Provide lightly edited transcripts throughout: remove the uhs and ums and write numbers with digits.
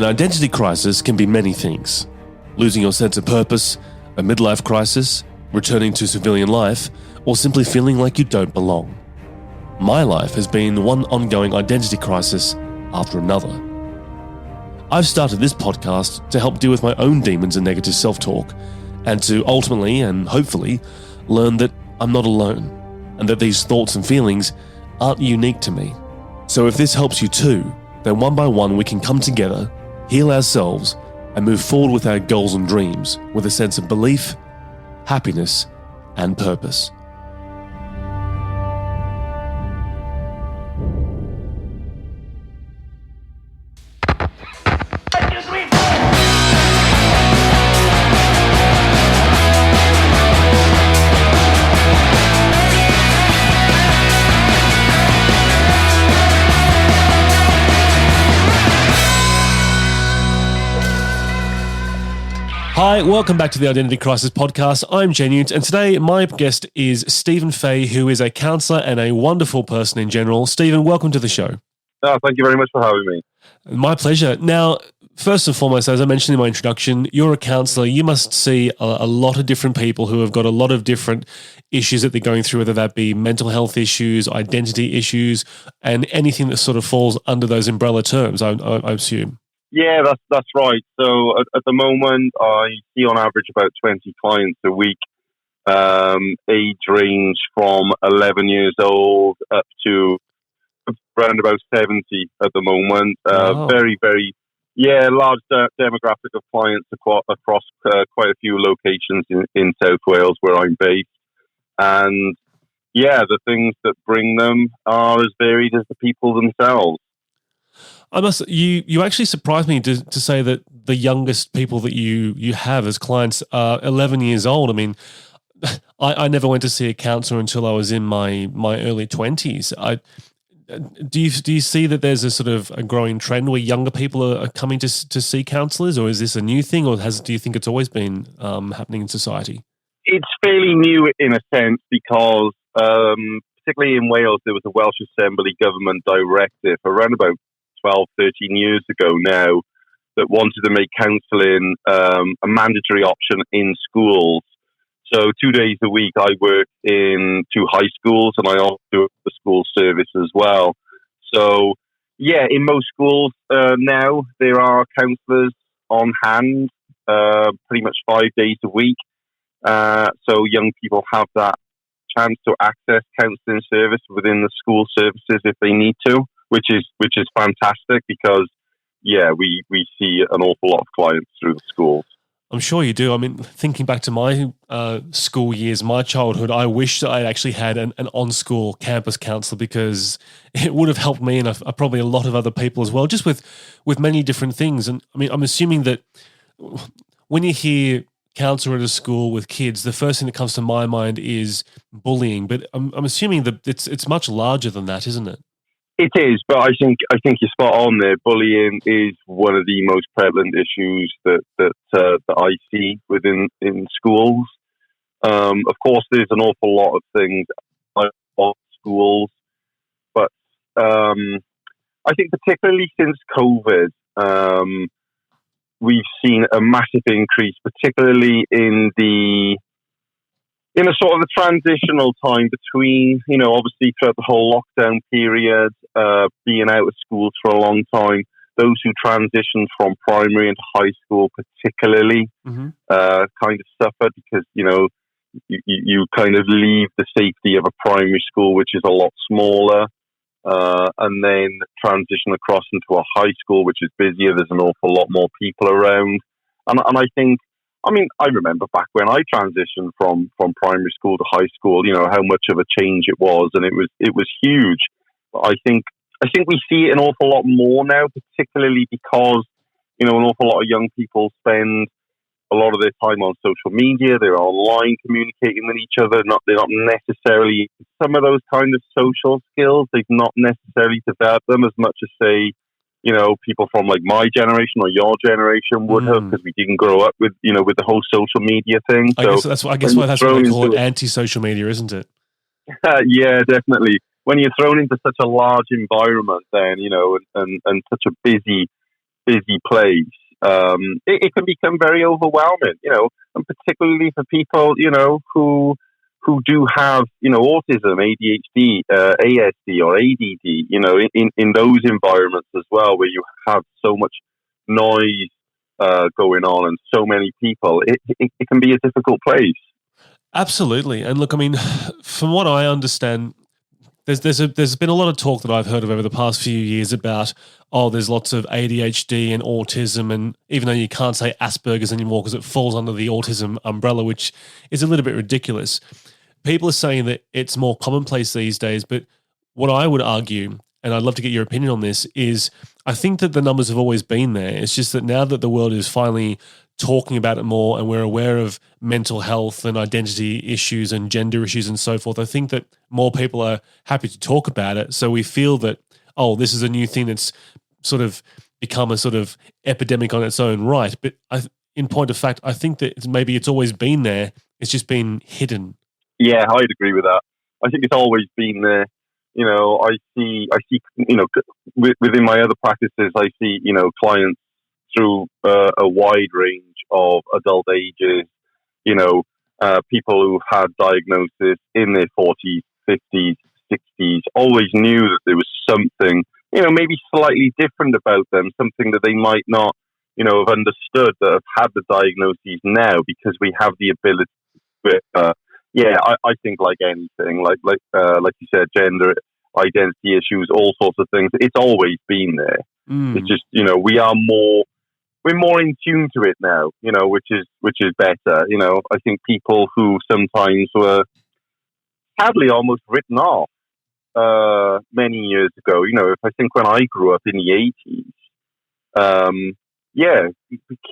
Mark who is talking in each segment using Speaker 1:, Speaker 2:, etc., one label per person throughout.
Speaker 1: An identity crisis can be many things. Losing your sense of purpose, a midlife crisis, returning to civilian life, or simply feeling like you don't belong. My life has been one ongoing identity crisis after another. I've started this podcast to help deal with my own demons and negative self-talk, and to ultimately and hopefully learn that I'm not alone, and that these thoughts and feelings aren't unique to me. So if this helps you too, then one by one we can come together, heal ourselves, and move forward with our goals and dreams with a sense of belief, happiness, and purpose. Hi, welcome back to the Identity Crisis Podcast. I'm JNewtz, and today my guest is Stephen Fay, who is a counsellor and a wonderful person in general. Stephen, welcome to the show.
Speaker 2: Oh, thank you very much for having me.
Speaker 1: My pleasure. Now, first and foremost, as I mentioned in my introduction, you're a counsellor. You must see a lot of different people who have got a lot of different issues that they're going through, whether that be mental health issues, identity issues, and anything that sort of falls under those umbrella terms, I assume.
Speaker 2: Yeah, that's right. So at the moment, I see on average about 20 clients a week. Age range from 11 years old up to around about 70 at the moment.
Speaker 1: Wow.
Speaker 2: Very, very, large demographic of clients across quite a few locations in South Wales where I'm based. And the things that bring them are as varied as the people themselves.
Speaker 1: You actually surprised me to say that the youngest people that you have as clients are 11 years old. I mean, I never went to see a counsellor until I was in my early 20s. Do you see that there's a sort of a growing trend where younger people are coming to see counsellors, or is this a new thing, or do you think it's always been happening in society?
Speaker 2: It's fairly new in a sense because particularly in Wales, there was a Welsh Assembly government directive around about 12, 13 years ago now that wanted to make counselling a mandatory option in schools. So 2 days a week I work in 2 high schools and I also do the school service as well. So in most schools now there are counsellors on hand pretty much 5 days a week. So young people have that chance to access counselling service within the school services if they need to. Which is fantastic because, we see an awful lot of clients through the schools.
Speaker 1: I'm sure you do. I mean, thinking back to my school years, my childhood, I wish that I actually had an on-school campus counsellor because it would have helped me and probably a lot of other people as well, just with many different things. And I mean, I'm assuming that when you hear counsellor at a school with kids, the first thing that comes to my mind is bullying. But I'm assuming that it's much larger than that, isn't it?
Speaker 2: It is, but I think you're spot on there. Bullying is one of the most prevalent issues that I see in schools. Of course, there's an awful lot of things of schools, but I think particularly since COVID, we've seen a massive increase, particularly in a sort of a transitional time between, obviously throughout the whole lockdown period, being out of schools for a long time, those who transitioned from primary into high school particularly kind of suffered because, you kind of leave the safety of a primary school, which is a lot smaller, and then transition across into a high school, which is busier. There's an awful lot more people around. And I think, I remember back when I transitioned from primary school to high school, how much of a change it was, and it was huge. But I think we see it an awful lot more now, particularly because, an awful lot of young people spend a lot of their time on social media. They're online communicating with each other. They're not necessarily some of those kind of social skills. They've not necessarily developed them as much as, say, people from like my generation or your generation would have, because we didn't grow up with the whole social media thing.
Speaker 1: I guess why they call it anti-social media, isn't it?
Speaker 2: Yeah, definitely. When you're thrown into such a large environment, then and such a busy busy place, it can become very overwhelming, and particularly for people, who do have, autism, ADHD, ASD, or ADD, in those environments as well, where you have so much noise going on and so many people, it can be a difficult place.
Speaker 1: Absolutely. And look, I mean, from what I understand, there's been a lot of talk that I've heard of over the past few years about, there's lots of ADHD and autism, and even though you can't say Asperger's anymore because it falls under the autism umbrella, which is a little bit ridiculous. People are saying that it's more commonplace these days, but what I would argue, and I'd love to get your opinion on this, is I think that the numbers have always been there. It's just that now that the world is finally talking about it more and we're aware of mental health and identity issues and gender issues and so forth, I think that more people are happy to talk about it. So we feel that, this is a new thing that's sort of become a sort of epidemic on its own right. But in point of fact, I think that maybe it's always been there. It's just been hidden.
Speaker 2: Yeah, I'd agree with that. I think it's always been there. I see, within my other practices, I see, clients through a wide range of adult ages, people who've had diagnosis in their 40s, 50s, 60s, always knew that there was something, maybe slightly different about them, something that they might not, have understood, that have had the diagnoses now, because we have the ability to, I think like anything, like you said, gender identity issues, all sorts of things. It's always been there. It's just, we're more in tune to it now, which is better. I think people who sometimes were sadly almost written off many years ago. If I think when I grew up in the 80s,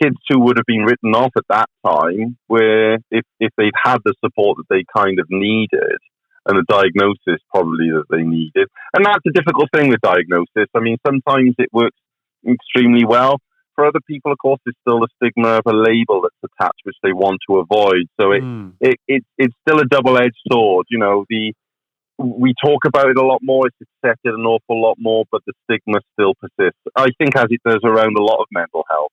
Speaker 2: kids who would have been written off at that time, where if they'd had the support that they kind of needed and the diagnosis probably that they needed. And that's a difficult thing with diagnosis. I mean, sometimes it works extremely well. For other people, of course, there's still the stigma of a label that's attached, which they want to avoid. So it's still a double-edged sword. We talk about it a lot more, it's accepted an awful lot more, but the stigma still persists. I think, as it does around a lot of mental health.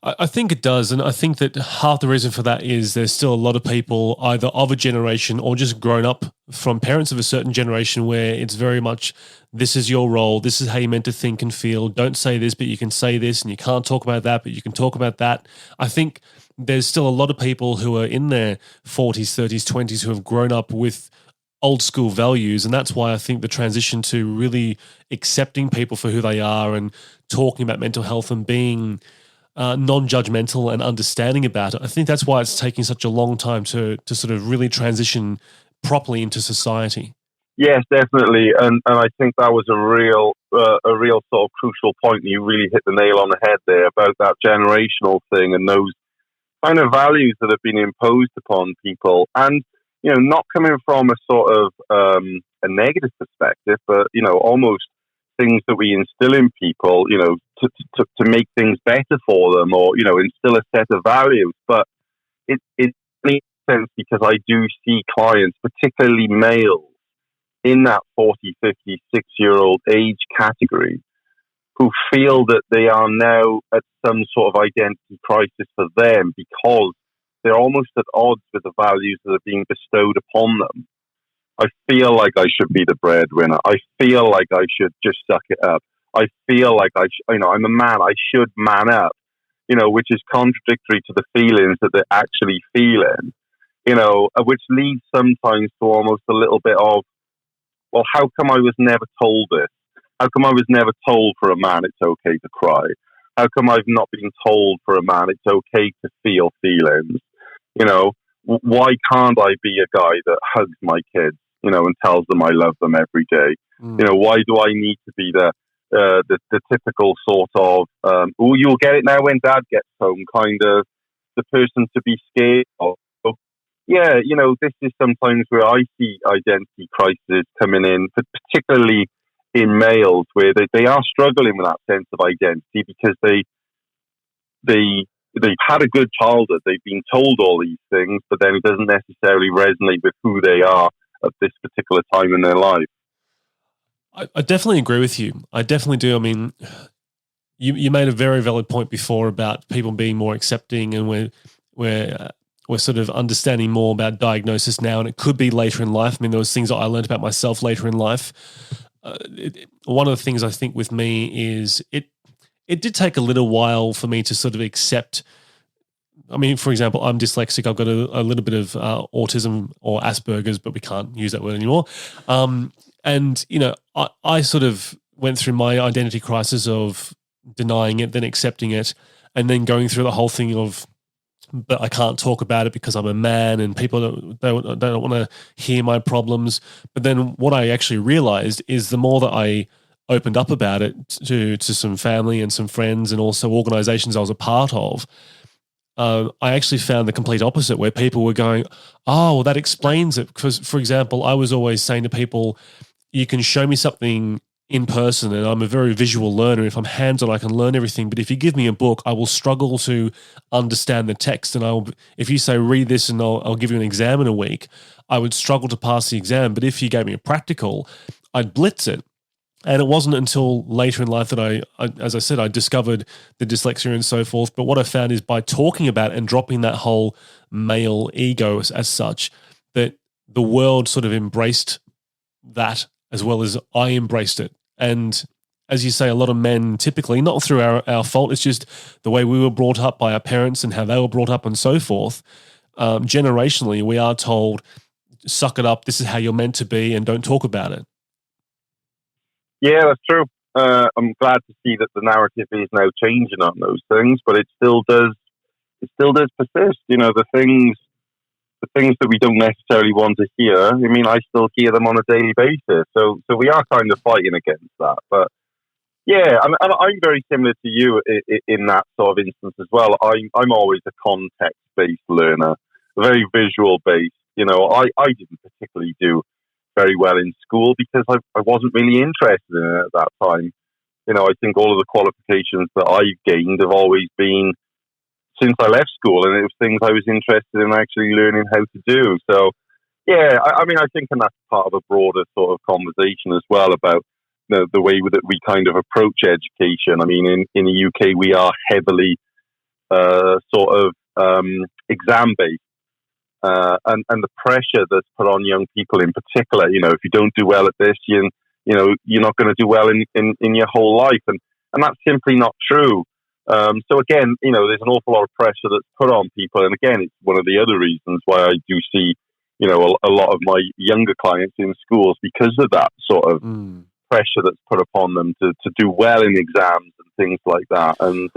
Speaker 1: I think it does, and I think that half the reason for that is there's still a lot of people either of a generation or just grown up from parents of a certain generation where it's very much, this is your role, this is how you're meant to think and feel, don't say this, but you can say this, and you can't talk about that, but you can talk about that. I think there's still a lot of people who are in their 40s, 30s, 20s who have grown up with old school values, and that's why I think the transition to really accepting people for who they are and talking about mental health and being non-judgmental and understanding about it, I think that's why it's taking such a long time to sort of really transition properly into society.
Speaker 2: Yes, definitely, and I think that was a real sort of crucial point. You really hit the nail on the head there about that generational thing and those kind of values that have been imposed upon people, and not coming from a sort of a negative perspective, but almost things that we instill in people, to make things better for them, or instill a set of values. But it makes sense, because I do see clients, particularly males, in that 40, 50, 6-year-old age category, who feel that they are now at some sort of identity crisis for them, because they're almost at odds with the values that are being bestowed upon them. I feel like I should be the breadwinner. I feel like I should just suck it up. I feel like I'm a man. I should man up, which is contradictory to the feelings that they're actually feeling, which leads sometimes to almost a little bit of, well, how come I was never told this? How come I was never told for a man it's okay to cry? How come I've not been told for a man it's okay to feel feelings? Why can't I be a guy that hugs my kids, and tells them I love them every day? Why do I need to be the typical sort of, you'll get it now when dad gets home, kind of the person to be scared of? Yeah, this is sometimes where I see identity crises coming in, particularly in males, where they are struggling with that sense of identity, because they've had a good childhood, they've been told all these things, but then it doesn't necessarily resonate with who they are at this particular time in their life.
Speaker 1: I definitely agree with you. I definitely do. I mean, You made a very valid point before about people being more accepting, and we're sort of understanding more about diagnosis now, and it could be later in life. I mean, there was things that I learned about myself later in life. One of the things I think with me is it did take a little while for me to sort of accept. I mean, for example, I'm dyslexic. I've got a little bit of autism or Asperger's, but we can't use that word anymore. And, I sort of went through my identity crisis of denying it, then accepting it, and then going through the whole thing of, but I can't talk about it because I'm a man and people don't want to hear my problems. But then what I actually realized is the more that I opened up about it to some family and some friends and also organizations I was a part of, I actually found the complete opposite, where people were going, oh, well, that explains it. Because, for example, I was always saying to people, you can show me something in person, and I'm a very visual learner. If I'm hands-on, I can learn everything. But if you give me a book, I will struggle to understand the text. And if you say, read this and I'll give you an exam in a week, I would struggle to pass the exam. But if you gave me a practical, I'd blitz it. And it wasn't until later in life that I, as I said, I discovered the dyslexia and so forth. But what I found is by talking about it and dropping that whole male ego as such, that the world sort of embraced that as well as I embraced it. And as you say, a lot of men typically, not through our fault, it's just the way we were brought up by our parents and how they were brought up and so forth. Generationally, we are told, suck it up, this is how you're meant to be, and don't talk about it.
Speaker 2: Yeah, that's true. I'm glad to see that the narrative is now changing on those things, but it still does persist. The things that we don't necessarily want to hear. I mean, I still hear them on a daily basis. So we are kind of fighting against that. But yeah, I'm very similar to you in that sort of instance as well. I'm always a context-based learner, very visual-based. I didn't particularly do very well in school because I wasn't really interested in it at that time. I think all of the qualifications that I've gained have always been since I left school, and it was things I was interested in actually learning how to do. So, yeah, I mean, I think and that's part of a broader sort of conversation as well about the way that we kind of approach education. I mean, in the UK, we are heavily sort of exam-based. And the pressure that's put on young people in particular, if you don't do well at this, you're not going to do well in your whole life. And that's simply not true. So again, there's an awful lot of pressure that's put on people. And again, it's one of the other reasons why I do see, a lot of my younger clients in schools because of that sort of pressure that's put upon them to do well in exams and things like that. And,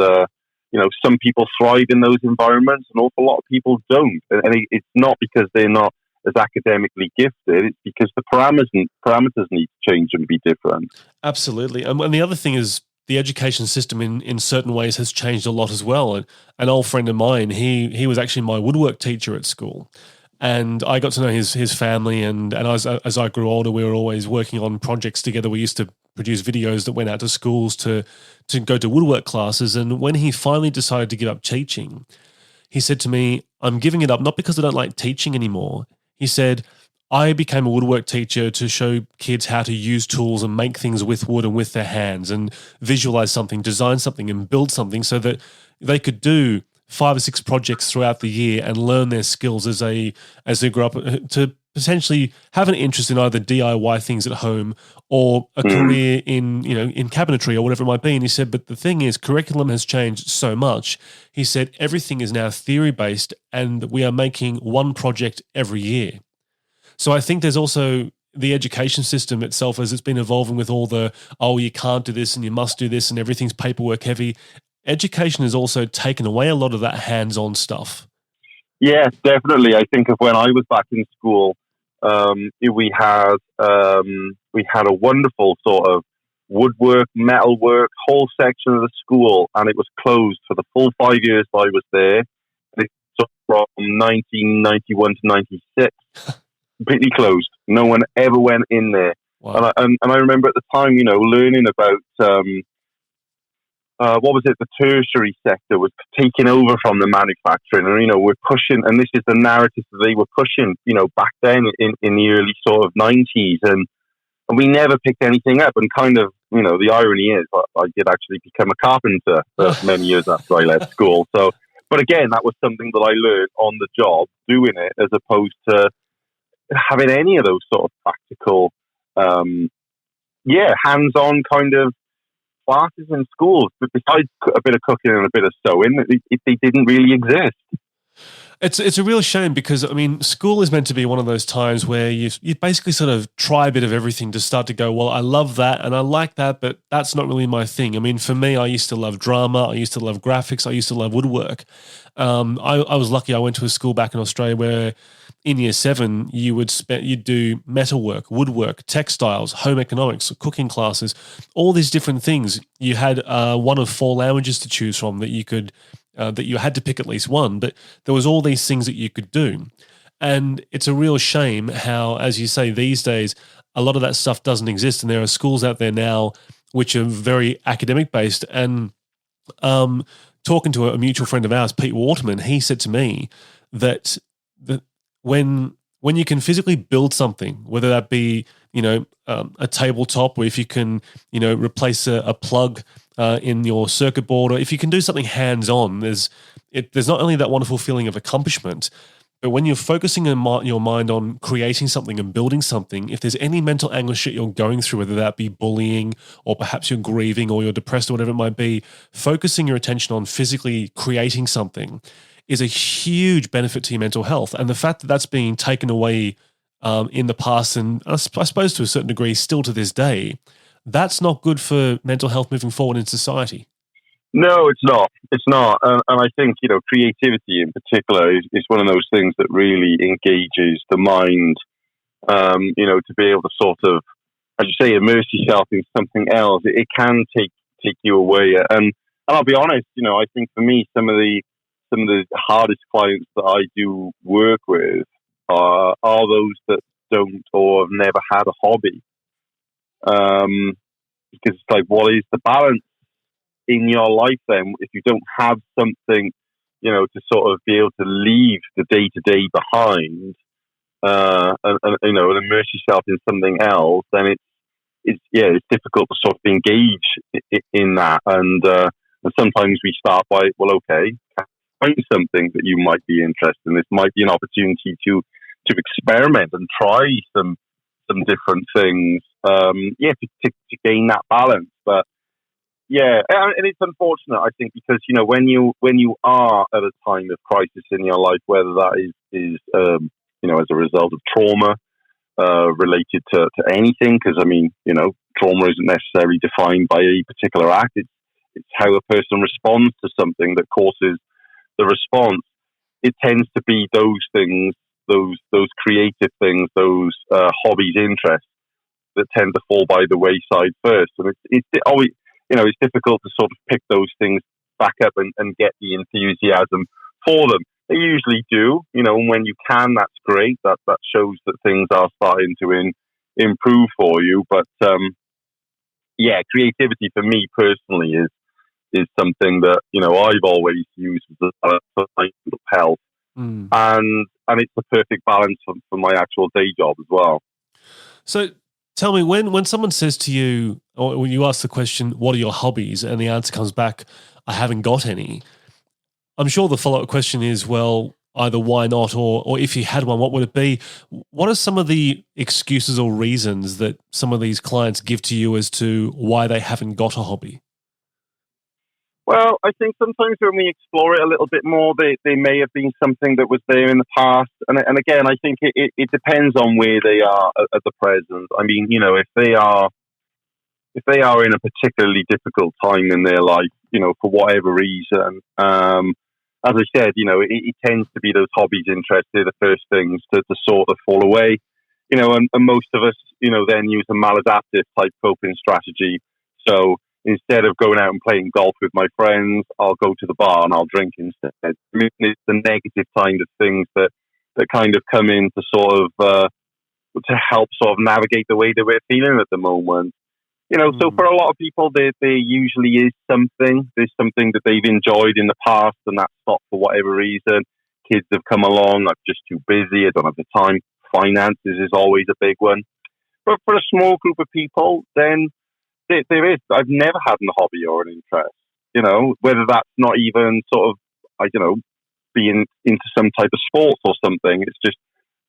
Speaker 2: some people thrive in those environments, an awful lot of people don't. And it's not because they're not as academically gifted, it's because the parameters need to change and be different.
Speaker 1: Absolutely. And the other thing is the education system in certain ways has changed a lot as well. And an old friend of mine, he was actually my woodwork teacher at school. And I got to know his family, and as I grew older, we were always working on projects together. We used to produce videos that went out to schools to go to woodwork classes. And when he finally decided to give up teaching, he said to me, I'm giving it up not because I don't like teaching anymore. He said, I became a woodwork teacher to show kids how to use tools and make things with wood and with their hands and visualize something, design something and build something so that they could do 5 or 6 projects throughout the year and learn their skills as they grow up to potentially have an interest in either DIY things at home or a career in cabinetry or whatever it might be. And he said, but the thing is, curriculum has changed so much. He said, everything is now theory-based and we are making one project every year. So I think there's also the education system itself as it's been evolving with all the, you can't do this and you must do this and everything's paperwork heavy. Education has also taken away a lot of that hands-on stuff.
Speaker 2: Yeah, definitely. I think of when I was back in school, we had a wonderful sort of woodwork, metalwork, whole section of the school, and it was closed for the full 5 years I was there. It's from 1991 to 96, completely closed. No one ever went in there. Wow. And I remember at the time, learning about what was it? The tertiary sector was taking over from the manufacturing, and we're pushing. And this is the narrative that they were pushing, back then in the early sort of 90s, and we never picked anything up. And kind of the irony is I did actually become a carpenter many years after I left school. So, but again, that was something that I learned on the job doing it, as opposed to having any of those sort of practical, hands-on kind of classes in schools. But besides a bit of cooking and a bit of sewing, they didn't really exist.
Speaker 1: It's a real shame because, I mean, school is meant to be one of those times where you basically sort of try a bit of everything to start to go, well, I love that and I like that, but that's not really my thing. I mean, for me, I used to love drama. I used to love graphics. I used to love woodwork. I was lucky. I went to a school back in Australia where in year 7, you'd do metalwork, woodwork, textiles, home economics, cooking classes, all these different things. You had one of 4 languages to choose from that you could that you had to pick at least one, but there was all these things that you could do. And it's a real shame how, as you say, these days, a lot of that stuff doesn't exist. And there are schools out there now which are very academic based. And talking to a mutual friend of ours, Pete Waterman, he said to me that when you can physically build something, whether that be, a tabletop, or if you can, replace a plug in your circuit board, or if you can do something hands-on, there's not only that wonderful feeling of accomplishment, but when you're focusing your mind on creating something and building something, if there's any mental anguish that you're going through, whether that be bullying or perhaps you're grieving or you're depressed or whatever it might be, focusing your attention on physically creating something is a huge benefit to your mental health. And the fact that that's being taken away in the past, and I suppose to a certain degree still to this day, that's not good for mental health moving forward in society.
Speaker 2: No, it's not. It's not. And I think, creativity in particular is one of those things that really engages the mind, to be able to sort of, as you say, immerse yourself in something else. It can take you away. And I'll be honest, I think for me, some of the hardest clients that I do work with are those that don't or have never had a hobby. Because it's like, what is the balance in your life then if you don't have something, to sort of be able to leave the day-to-day behind and immerse yourself in something else, then it's difficult to sort of engage in that. And sometimes we start by, well, okay, find something that you might be interested in. This might be an opportunity to experiment and try some different things, to gain that balance. But and it's unfortunate, I think, because when you are at a time of crisis in your life, whether that is as a result of trauma related to anything, because trauma isn't necessarily defined by a particular act. It's how a person responds to something that causes the response. It tends to be those things, those creative things, those hobbies, interests that tend to fall by the wayside first. And it's always, it's difficult to sort of pick those things back up and get the enthusiasm for them. They usually do, and when you can, that's great. That shows that things are starting to improve for you. But creativity for me personally is something that I've always used as a balance for my mental health, and it's the perfect balance for my actual day job as well.
Speaker 1: So tell me, when someone says to you, or when you ask the question, what are your hobbies? And the answer comes back, I haven't got any. I'm sure the follow-up question is, well, either why not, or if you had one, what would it be? What are some of the excuses or reasons that some of these clients give to you as to why they haven't got a hobby?
Speaker 2: Well, I think sometimes when we explore it a little bit more, they may have been something that was there in the past. And again, I think it depends on where they are at the present. I mean, if they are in a particularly difficult time in their life, for whatever reason, as I said, it tends to be those hobbies, interests, they're the first things to sort of fall away. And most of us, then use a maladaptive type coping strategy. So instead of going out and playing golf with my friends, I'll go to the bar and I'll drink instead. I mean, it's the negative kind of things that kind of come in to sort of to help sort of navigate the way that we're feeling at the moment. So for a lot of people, there usually is something. There's something that they've enjoyed in the past, and that's stopped for whatever reason. Kids have come along. I'm just too busy. I don't have the time. Finances is always a big one. But for a small group of people, then there is. I've never had a hobby or an interest. Whether that's not even sort of, I don't know, being into some type of sports or something. It's just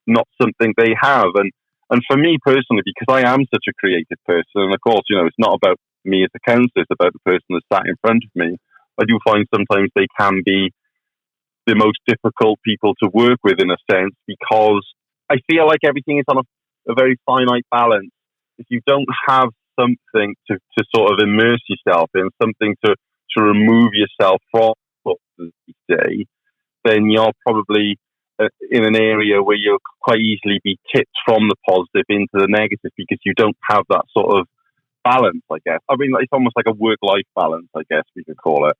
Speaker 2: not something they have. And for me personally, because I am such a creative person, and of course, it's not about me as a counselor, it's about the person that's sat in front of me. I do find sometimes they can be the most difficult people to work with in a sense, because I feel like everything is on a very finite balance. If you don't have something to sort of immerse yourself in, something to remove yourself from the day, then you're probably in an area where you'll quite easily be tipped from the positive into the negative because you don't have that sort of balance, I guess. I mean, it's almost like a work-life balance, I guess we could call it.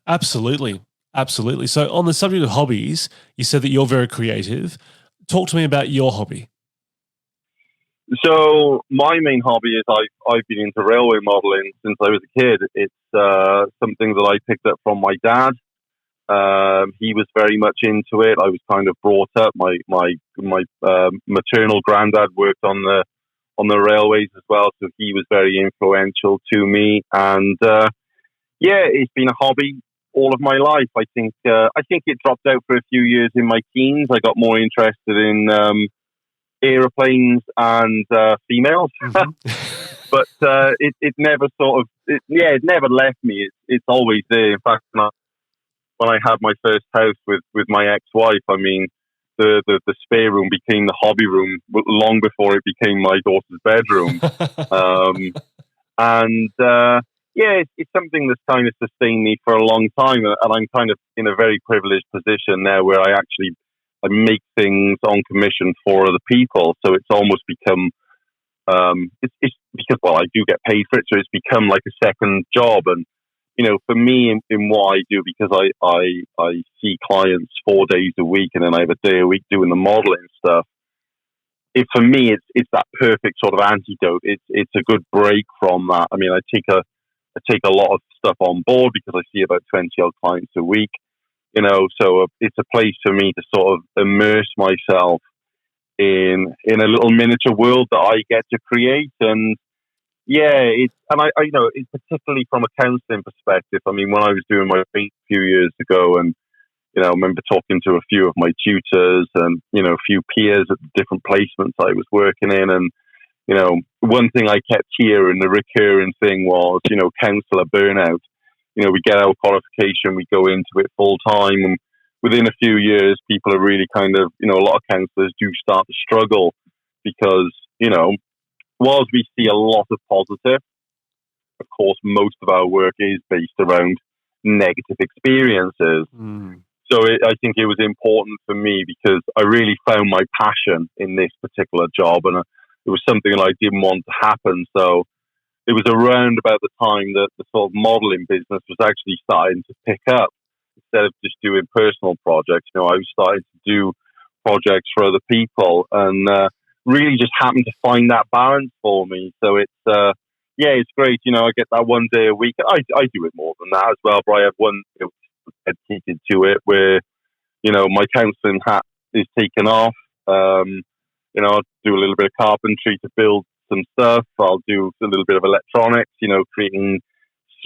Speaker 1: Absolutely. Absolutely. So on the subject of hobbies, you said that you're very creative. Talk to me about your hobby.
Speaker 2: So my main hobby is I've been into railway modelling since I was a kid. It's something that I picked up from my dad. He was very much into it. I was kind of brought up. My maternal granddad worked on the railways as well, so he was very influential to me. And it's been a hobby all of my life. I think it dropped out for a few years in my teens. I got more interested in aeroplanes and females, but it never it never left me. It's always there. In fact, when I had my first house with my ex-wife, I mean, the spare room became the hobby room long before it became my daughter's bedroom. It's something that's kind of sustained me for a long time, and I'm kind of in a very privileged position now where I make things on commission for other people. So it's almost become, it's because, I do get paid for it, so it's become like a second job. And for me, in what I do, because I see clients 4 days a week, and then I have a day a week doing the modeling stuff. For me, it's that perfect sort of antidote. It's a good break from that. I mean, I take a lot of stuff on board because I see about 20 odd clients a week. So it's a place for me to sort of immerse myself in a little miniature world that I get to create. And it's particularly from a counselling perspective. I mean, when I was doing my feet a few years ago, and I remember talking to a few of my tutors and a few peers at the different placements I was working in, and one thing I kept hearing, the recurring thing was, counsellor burnout. We get our qualification, we go into it full time, and within a few years, people are really kind of, a lot of counsellors do start to struggle because, whilst we see a lot of positive, of course, most of our work is based around negative experiences. So I think it was important for me because I really found my passion in this particular job, and it was something that I didn't want to happen. So it was around about the time that the sort of modelling business was actually starting to pick up. Instead of just doing personal projects, I was starting to do projects for other people, and really just happened to find that balance for me. So it's great. I get that 1 day a week. I do it more than that as well, but I have one dedicated to it where, my counselling hat is taken off. I'll do a little bit of carpentry to build some stuff. I'll do a little bit of electronics, creating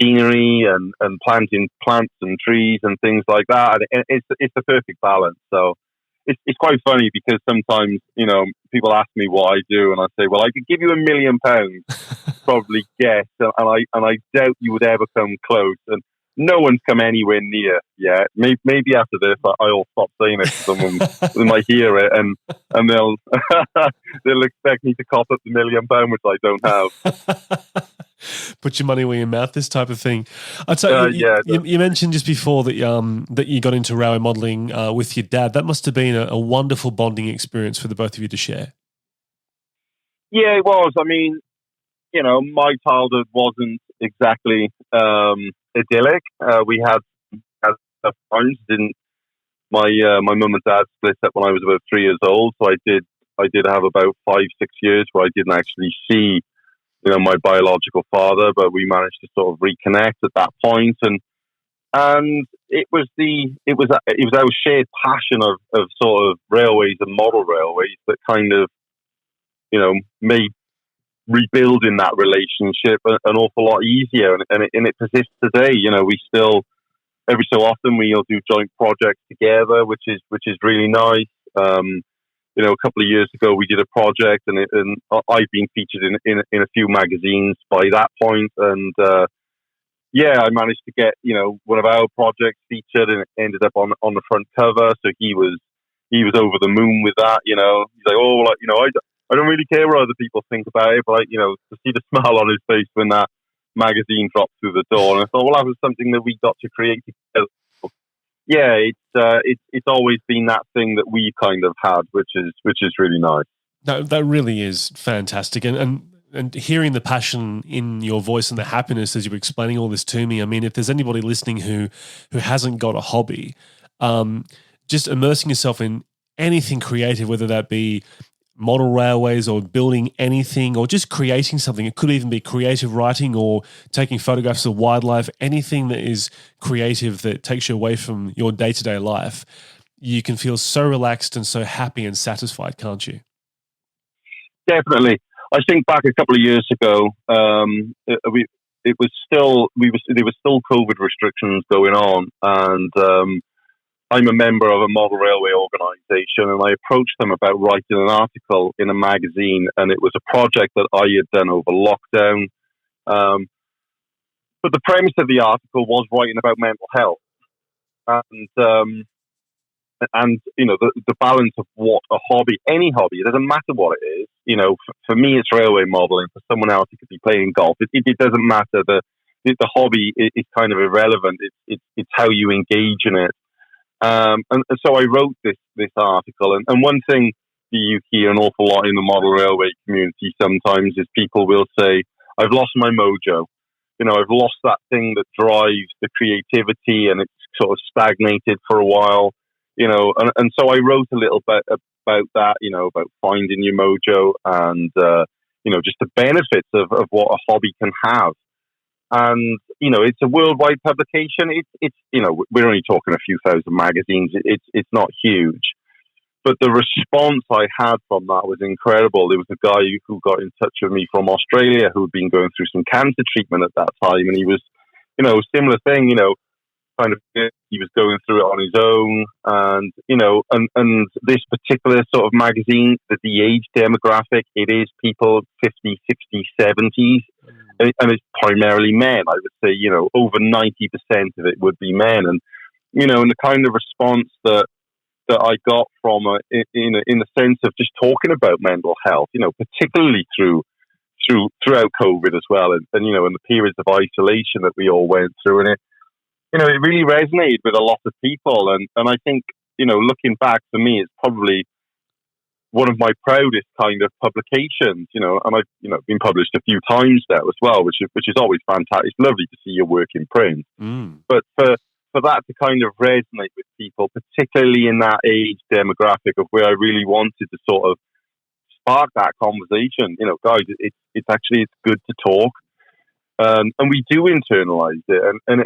Speaker 2: scenery and planting plants and trees and things like that. And it's a perfect balance. So it's quite funny because sometimes, people ask me what I do, and I say, well, I could give you £1 million, probably guess, and I doubt you would ever come close. And no one's come anywhere near yet. Maybe after this, I'll stop saying it. Someone might hear it, and they'll they'll expect me to cough up the £1 million, which I don't have.
Speaker 1: Put your money where your mouth, this type of thing. I'd say you mentioned just before that that you got into railway modelling with your dad. That must have been a wonderful bonding experience for the both of you to share.
Speaker 2: Yeah, it was. I mean, my childhood wasn't exactly idyllic. We had times. My mum and dad split up when I was about 3 years old, so I did have about 5-6 years where I didn't actually see my biological father, but we managed to sort of reconnect at that point, and it was our shared passion of sort of railways and model railways that kind of made rebuilding that relationship an awful lot easier, and it persists today. We still every so often we'll do joint projects together, which is really nice. A couple of years ago we did a project, and I've been featured in a few magazines by that point, and I managed to get one of our projects featured, and it ended up on the front cover. So he was over the moon with that. He's like, oh, I don't really care what other people think about it, but to see the smile on his face when that magazine dropped through the door, and I thought, well, that was something that we got to create together. Yeah, it's always been that thing that we kind of had, which is really nice.
Speaker 1: That really is fantastic, and hearing the passion in your voice and the happiness as you were explaining all this to me. I mean, if there's anybody listening who hasn't got a hobby, just immersing yourself in anything creative, whether that be model railways or building anything or just creating something. It could even be creative writing or taking photographs of wildlife, anything that is creative that takes you away from your day-to-day life. You can feel so relaxed and so happy and satisfied, can't you?
Speaker 2: Definitely. I think back a couple of years ago, there were still COVID restrictions going on, and I'm a member of a model railway organisation, and I approached them about writing an article in a magazine, and it was a project that I had done over lockdown. But the premise of the article was writing about mental health, and the balance of what a hobby, any hobby, it doesn't matter what it is. For me, it's railway modelling. For someone else, it could be playing golf. It doesn't matter. The hobby is kind of irrelevant. It's how you engage in it. And so I wrote this article, and one thing that you hear an awful lot in the model railway community sometimes is people will say, I've lost my mojo. I've lost that thing that drives the creativity, and it's sort of stagnated for a while. And so I wrote a little bit about that, about finding your mojo and, just the benefits of what a hobby can have. And, it's a worldwide publication. It's we're only talking a few thousand magazines. It's not huge. But the response I had from that was incredible. There was a guy who got in touch with me from Australia who had been going through some cancer treatment at that time. And he was, similar thing, kind of, he was going through it on his own. And, and this particular sort of magazine, the age demographic, it is people 50, 60, 70s. And it's primarily men. I would say, over 90% of it would be men. And, and the kind of response that I got from in the sense of just talking about mental health, particularly throughout COVID as well, and in the periods of isolation that we all went through, and it really resonated with a lot of people, and I think looking back, for me, it's probably one of my proudest kind of publications, and I've been published a few times now as well, which is always fantastic. It's lovely to see your work in print, but for that to kind of resonate with people, particularly in that age demographic of where I really wanted to sort of spark that conversation. Guys, it's good to talk, and we do internalize it, and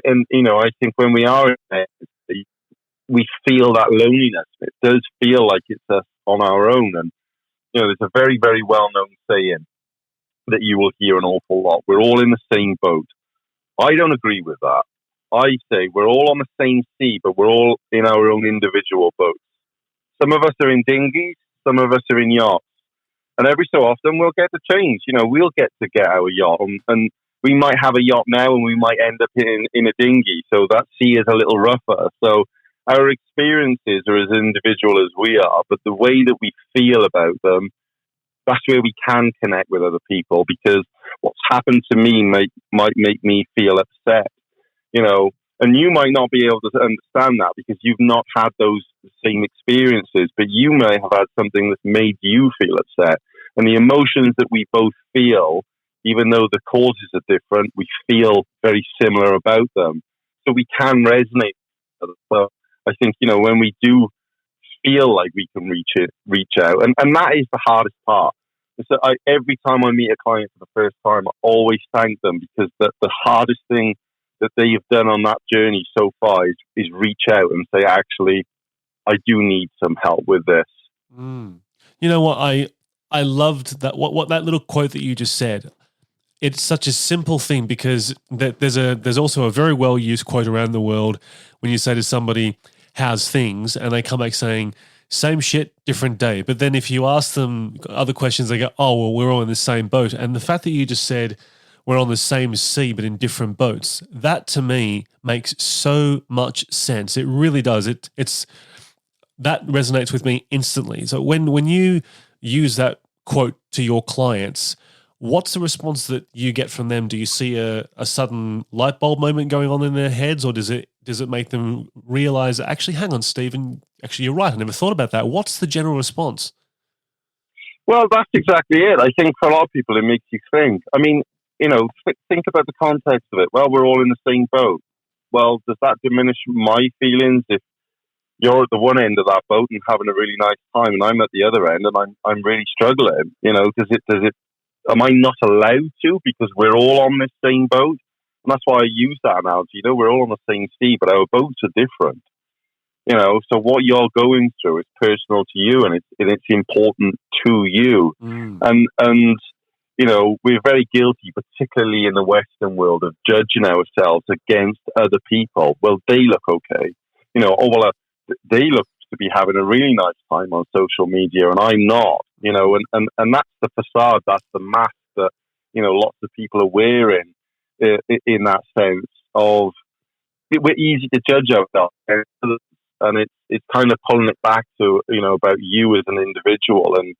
Speaker 2: I think when we are in it, we feel that loneliness. It does feel like it's us on our own, and there's a very, very well-known saying that you will hear an awful lot. We're all in the same boat. I don't agree with that. I say we're all on the same sea, but we're all in our own individual boats. Some of us are in dinghies, some of us are in yachts. And every so often we'll get to change. We'll get to get our yacht, and we might have a yacht now and we might end up in a dinghy. So that sea is a little rougher. So our experiences are as individual as we are, but the way that we feel about them, that's where we can connect with other people, because what's happened to me might make me feel upset. And you might not be able to understand that because you've not had those same experiences, but you may have had something that's made you feel upset. And the emotions that we both feel, even though the causes are different, we feel very similar about them. So we can resonate. Well, I think, when we do feel like we can reach out, and that is the hardest part. So every time I meet a client for the first time, I always thank them, because the hardest thing that they have done on that journey so far is reach out and say, actually, I do need some help with this.
Speaker 1: You know what? I loved that what that little quote that you just said. It's such a simple thing because there's also a very well used quote around the world when you say to somebody, "How's things?" and they come back saying, "Same shit, different day." But then if you ask them other questions, they go, "Oh, well, we're all in the same boat." And the fact that you just said we're on the same sea but in different boats, that to me makes so much sense. It really does. It's that resonates with me instantly. So when you use that quote to your clients, what's the response that you get from them? Do you see a sudden light bulb moment going on in their heads, or does it make them realize, actually, hang on, Stephen, actually you're right, I never thought about that. What's the general response?
Speaker 2: Well, that's exactly it. I think for a lot of people, it makes you think. I mean, think about the context of it. Well, we're all in the same boat. Well, does that diminish my feelings if you're at the one end of that boat and having a really nice time, and I'm at the other end and I'm really struggling? Does it? Am I not allowed to because we're all on this same boat? And that's why I use that analogy. We're all on the same sea, but our boats are different. So what you're going through is personal to you, and it's important to you. And we're very guilty, particularly in the Western world, of judging ourselves against other people. Well, they look okay. They look to be having a really nice time on social media, and I'm not. And that's the facade, that's the mask that lots of people are wearing in that sense of we're easy to judge ourselves, and it's kind of pulling it back to about you as an individual, and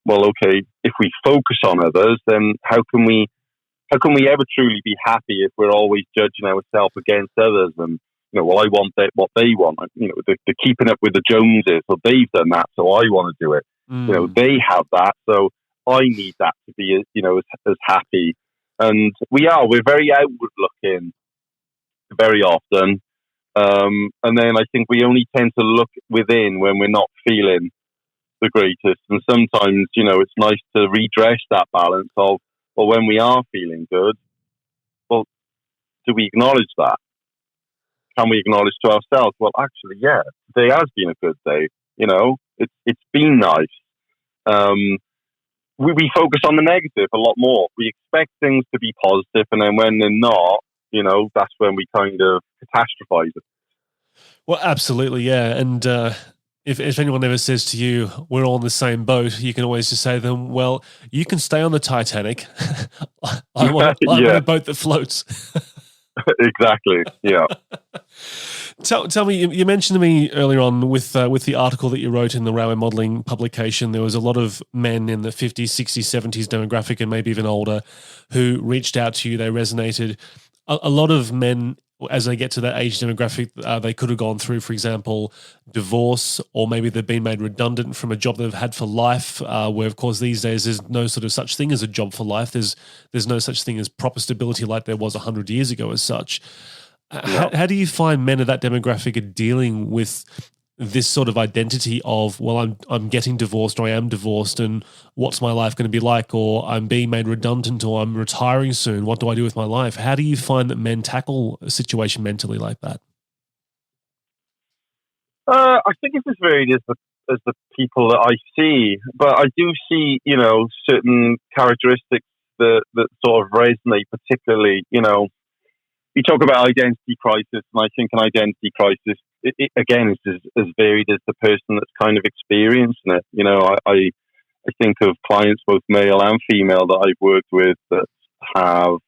Speaker 2: well, okay, if we focus on others, then how can we ever truly be happy if we're always judging ourselves against others? And well, I want what they want. The keeping up with the Joneses, so they've done that, so I want to do it. They have that, so I need that to be as happy. And we're very outward looking very often. And then I think we only tend to look within when we're not feeling the greatest. And sometimes, it's nice to redress that balance of, well, when we are feeling good, well, do we acknowledge that? Can we acknowledge to ourselves, well, actually, yeah, today has been a good day. It's been nice. We focus on the negative a lot more. We expect things to be positive, and then when they're not, that's when we kind of catastrophize it.
Speaker 1: Well, absolutely, yeah. And if anyone ever says to you, we're all in the same boat, you can always just say to them, well, you can stay on the Titanic. I want a boat that floats.
Speaker 2: Exactly, yeah.
Speaker 1: Tell me, you mentioned to me earlier on with the article that you wrote in the Railway Modelling publication, there was a lot of men in the 50s, 60s, 70s demographic and maybe even older who reached out to you, they resonated. A lot of men, as they get to that age demographic, they could have gone through, for example, divorce, or maybe they've been made redundant from a job they've had for life, where, of course, these days there's no sort of such thing as a job for life. There's no such thing as proper stability like there was 100 years ago as such. How do you find men of that demographic are dealing with this sort of identity of, well, I'm getting divorced, or I am divorced, and what's my life going to be like, or I'm being made redundant, or I'm retiring soon, what do I do with my life? How do you find that men tackle a situation mentally like that?
Speaker 2: I think it's as varied as the people that I see, but I do see, certain characteristics that sort of resonate particularly, we talk about identity crisis, and I think an identity crisis, it again, is as varied as the person that's kind of experiencing it. I think of clients, both male and female, that I've worked with that have,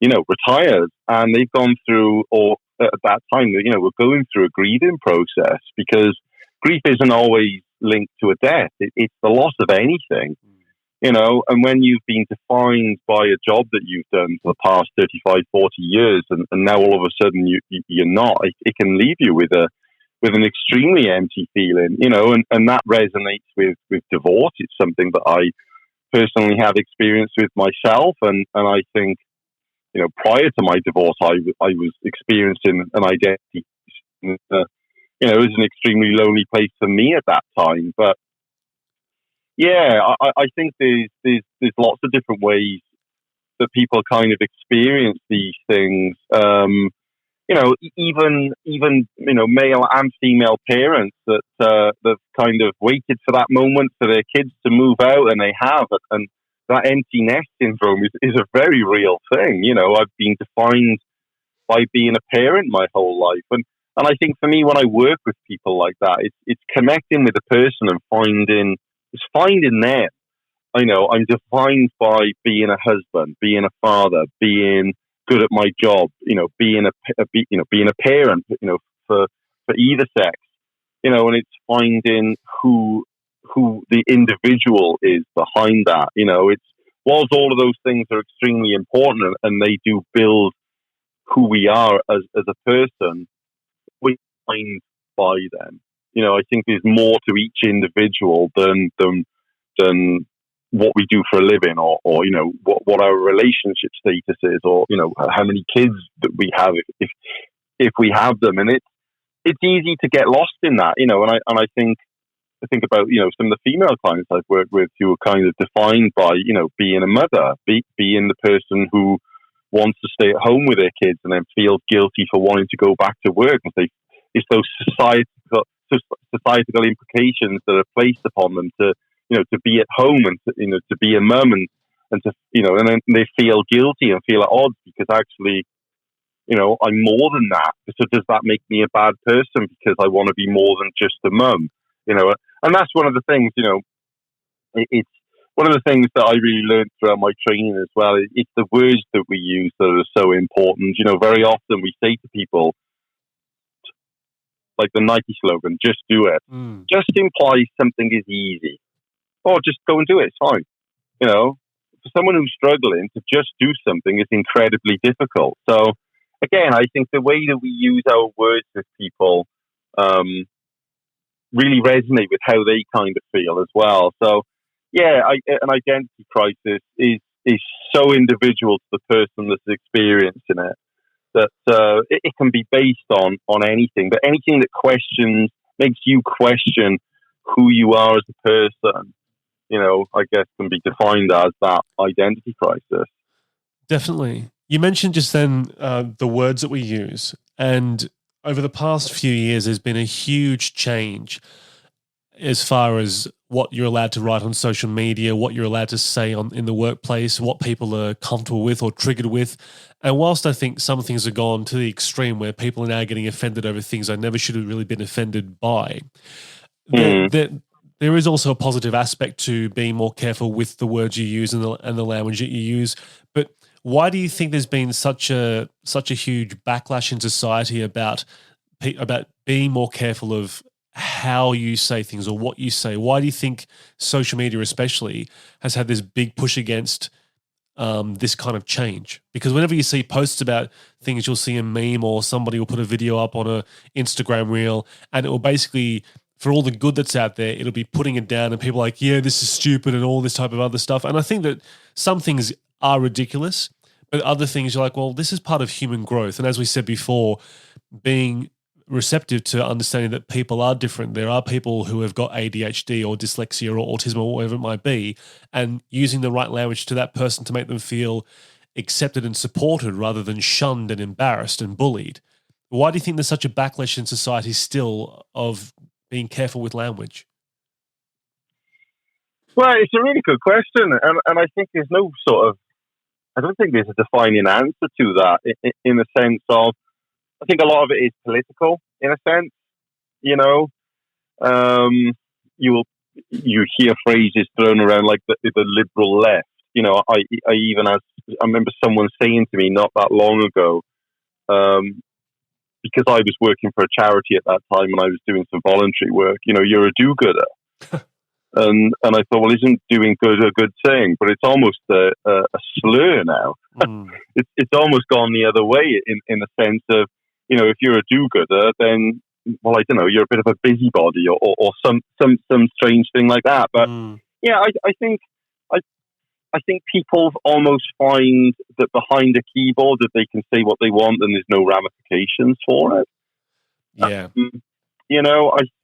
Speaker 2: retired, and they've gone through, or at that time, we're going through a grieving process, because grief isn't always linked to a death. It's the loss of anything. And when you've been defined by a job that you've done for the past 35, 40 years, and now all of a sudden you're not, it can leave you with an extremely empty feeling, and that resonates with divorce. It's something that I personally have experienced with myself, and I think, prior to my divorce, I was experiencing an identity, it was an extremely lonely place for me at that time, but yeah, I think there's lots of different ways that people kind of experience these things. even male and female parents that kind of waited for that moment for their kids to move out, and they have it, and that empty nest syndrome is a very real thing. I've been defined by being a parent my whole life, and I think for me, when I work with people like that, it's connecting with the person and finding them. I'm defined by being a husband, being a father, being good at my job, being a parent, for either sex, and it's finding who the individual is behind that. Whilst all of those things are extremely important and they do build who we are as a person, we find by them. I think there's more to each individual than what we do for a living, or what our relationship status is, or how many kids that we have if we have them. And it's easy to get lost in that, and I think about some of the female clients I've worked with who are kind of defined by being a mother, being the person who wants to stay at home with their kids and then feels guilty for wanting to go back to work, and say it's those societal implications that are placed upon them to be at home and to be a mum, and to and then they feel guilty and feel at odds because actually I'm more than that. So does that make me a bad person because I want to be more than just a mum? And that's one of the things. It's one of the things that I really learned throughout my training as well. It's the words that we use that are so important. Very often we say to people, like the Nike slogan, "Just do it." Just implies something is easy. Oh, just go and do it. It's fine. For someone who's struggling, to just do something is incredibly difficult. So, again, I think the way that we use our words with people really resonate with how they kind of feel as well. So, yeah, an identity crisis is so individual to the person that's experiencing it that it can be based on anything, but anything that makes you question who you are as a person, I guess can be defined as that identity crisis.
Speaker 1: Definitely. You mentioned just then the words that we use, and over the past few years, there's been a huge change as far as what you're allowed to write on social media, what you're allowed to say in the workplace, what people are comfortable with or triggered with. And whilst I think some things have gone to the extreme where people are now getting offended over things I never should have really been offended by, there is also a positive aspect to being more careful with the words you use and the language that you use. But why do you think there's been such a huge backlash in society about being more careful of how you say things or what you say? Why do you think social media especially has had this big push against this kind of change? Because whenever you see posts about things, you'll see a meme or somebody will put a video up on a Instagram reel, and it will basically, for all the good that's out there, it'll be putting it down, and people are like, yeah, this is stupid and all this type of other stuff. And I think that some things are ridiculous, but other things you're like, well, this is part of human growth. And as we said before, being receptive to understanding that people are different. There are people who have got ADHD or dyslexia or autism or whatever it might be, and using the right language to that person to make them feel accepted and supported rather than shunned and embarrassed and bullied. Why do you think there's such a backlash in society still of being careful with language?
Speaker 2: Well, it's a really good question, and I think there's no I don't think there's a defining answer to that in the sense of, I think a lot of it is political in a sense. You hear phrases thrown around like the liberal left. I remember someone saying to me not that long ago, because I was working for a charity at that time and I was doing some voluntary work. You're a do-gooder. And I thought, well, isn't doing good a good thing? But it's almost a slur now. It's almost gone the other way in the sense of, if you're a do-gooder, then, well, I don't know, you're a bit of a busybody or some strange thing like that. But yeah, I think people almost find that behind a keyboard that they can say what they want and there's no ramifications for it.
Speaker 1: Yeah.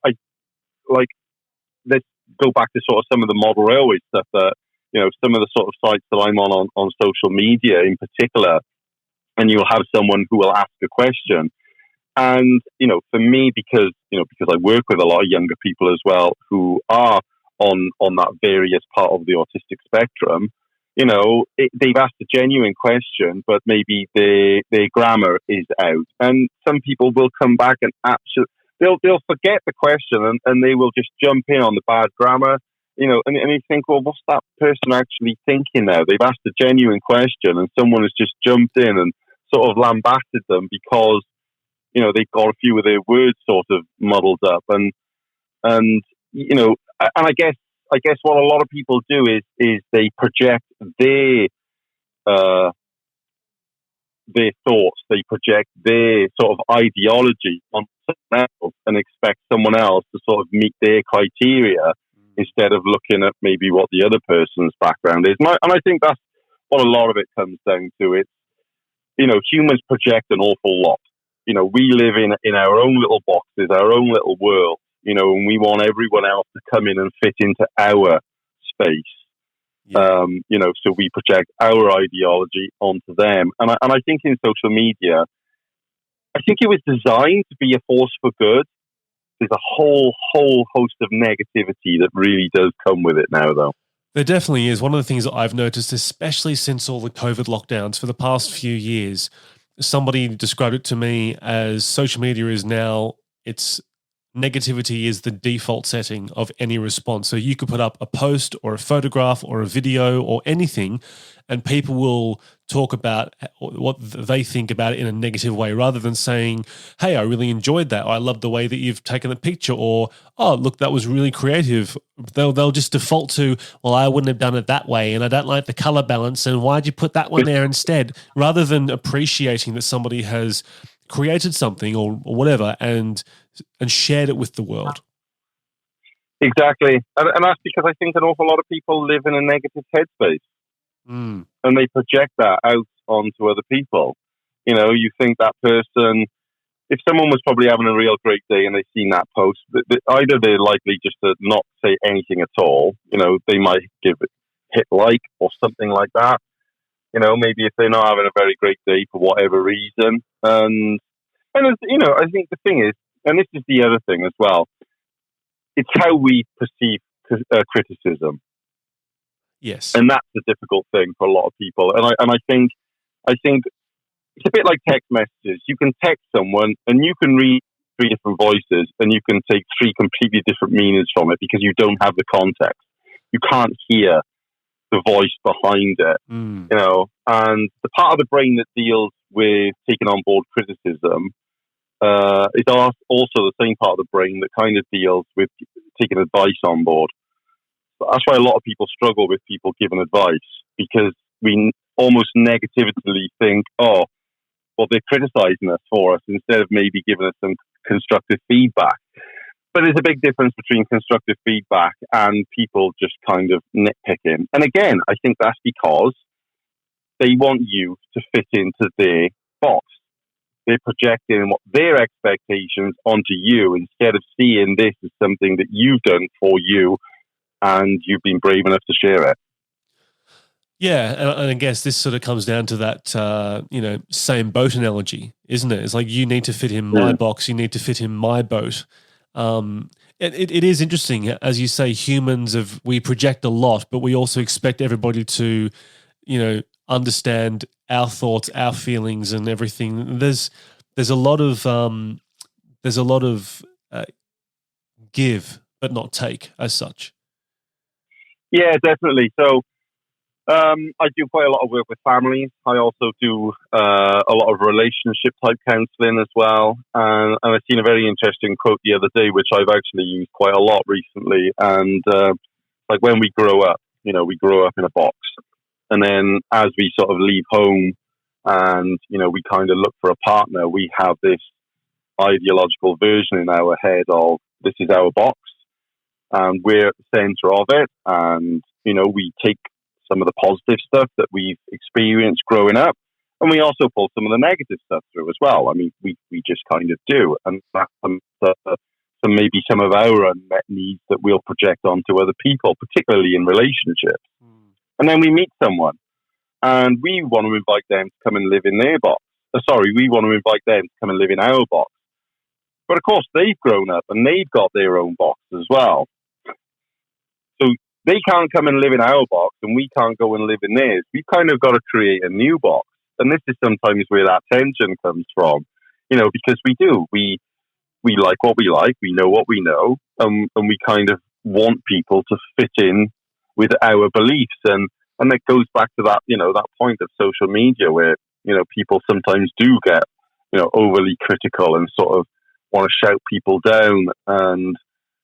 Speaker 2: I like, let's go back to sort of some of the model railway stuff that, some of the sort of sites that I'm on social media in particular, and you'll have someone who will ask a question. And, for me, because I work with a lot of younger people as well who are on that various part of the autistic spectrum, they've asked a genuine question, but maybe their grammar is out. And some people will come back and they'll forget the question and they will just jump in on the bad grammar, and you think, well, what's that person actually thinking now? They've asked a genuine question and someone has just jumped in and sort of lambasted them because, they've got a few of their words sort of muddled up. And I guess what a lot of people do is they project their thoughts, they project their sort of ideology on someone else and expect someone else to sort of meet their criteria instead of looking at maybe what the other person's background is. And I think that's what a lot of it comes down to. It's, humans project an awful lot. We live in our own little boxes, our own little world, and we want everyone else to come in and fit into our space. Yeah. So we project our ideology onto them. And I think in social media, I think it was designed to be a force for good. There's a whole host of negativity that really does come with it now, though.
Speaker 1: There definitely is. One of the things that I've noticed, especially since all the COVID lockdowns for the past few years, somebody described it to me as social media is now, negativity is the default setting of any response. So you could put up a post or a photograph or a video or anything, and people will talk about what they think about it in a negative way, rather than saying, hey, I really enjoyed that, or I love the way that you've taken the picture, or, oh, look, that was really creative. They'll just default to, well, I wouldn't have done it that way, and I don't like the color balance, and why'd you put that one there instead, rather than appreciating that somebody has created something or whatever and shared it with the world.
Speaker 2: Exactly. And that's because I think an awful lot of people live in a negative headspace. And they project that out onto other people. You think that person, if someone was probably having a real great day and they've seen that post, either they're likely just to not say anything at all. They might hit like or something like that. Maybe if they're not having a very great day for whatever reason. And it's, I think the thing is, and this is the other thing as well, it's how we perceive criticism.
Speaker 1: Yes.
Speaker 2: And that's the difficult thing for a lot of people. And I think it's a bit like text messages. You can text someone and you can read 3 different voices and you can take 3 completely different meanings from it because you don't have the context. You can't hear the voice behind it, and the part of the brain that deals with taking on board criticism is also the same part of the brain that kind of deals with taking advice on board. That's why a lot of people struggle with people giving advice, because we almost negatively think, oh, well, they're criticizing us for us instead of maybe giving us some constructive feedback. But there's a big difference between constructive feedback and people just kind of nitpicking. And again, I think that's because they want you to fit into their box. They're projecting their expectations onto you instead of seeing this as something that you've done for you and you've been brave enough to share it.
Speaker 1: Yeah, and I guess this sort of comes down to that, same boat analogy, isn't it? It's like, you need to fit in my box, you need to fit in my boat. It is interesting, as you say, we project a lot, but we also expect everybody to, understand our thoughts, our feelings, and everything. There's a lot of give but not take as such.
Speaker 2: Yeah, definitely. So I do quite a lot of work with families. I also do a lot of relationship type counselling as well. And I've seen a very interesting quote the other day, which I've actually used quite a lot recently. And like, when we grow up, we grow up in a box. And then as we sort of leave home and, we kind of look for a partner, we have this ideological version in our head of, this is our box and we're at the center of it. And, we take some of the positive stuff that we've experienced growing up, and we also pull some of the negative stuff through as well. I mean, we just kind of do. And that's maybe some of our unmet needs that we'll project onto other people, particularly in relationships. And then we meet someone and we want to invite them to come and live in their box. we want to invite them to come and live in our box. But of course, they've grown up and they've got their own box as well. So they can't come and live in our box and we can't go and live in theirs. We've kind of got to create a new box. And this is sometimes where that tension comes from, because we like what we like, we know what we know, and we kind of want people to fit in with our beliefs. And that goes back to that, that point of social media where, people sometimes do get, overly critical and sort of want to shout people down, and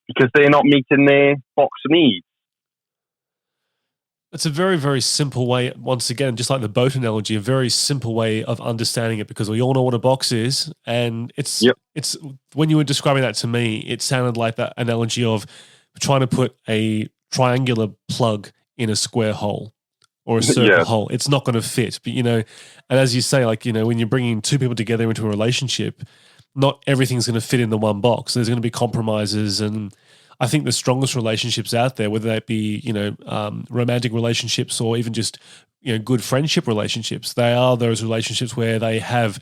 Speaker 2: because they're not meeting their box needs.
Speaker 1: It's a very, very simple way, once again, just like the boat analogy, a very simple way of understanding it, because we all know what a box is. And it's when you were describing that to me, it sounded like that analogy of trying to put a triangular plug in a square hole or a circle hole. It's not going to fit. But, and as you say, when you're bringing two people together into a relationship, not everything's going to fit in the one box. There's going to be compromises. And I think the strongest relationships out there, whether that be, romantic relationships or even just, good friendship relationships, they are those relationships where they have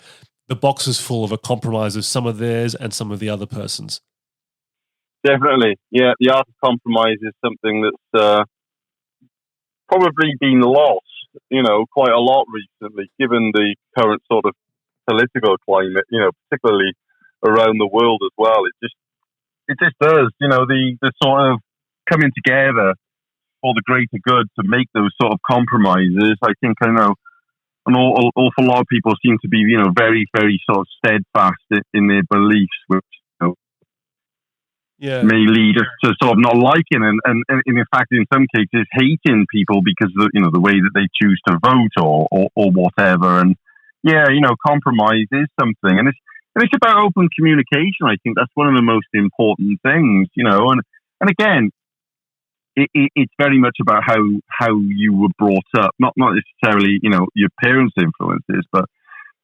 Speaker 1: the boxes full of a compromise of some of theirs and some of the other person's.
Speaker 2: Definitely. Yeah, the art of compromise is something that's probably been lost, quite a lot recently, given the current sort of political climate, particularly around the world as well. It just does, the sort of coming together for the greater good to make those sort of compromises. I think an awful lot of people seem to be, very, very sort of steadfast in their beliefs, which may lead us to sort of not liking and in fact, in some cases, hating people because of the way that they choose to vote or whatever. And compromise is something, and it's about open communication. I think that's one of the most important things, and again, it's very much about how you were brought up, not necessarily, your parents' influences, but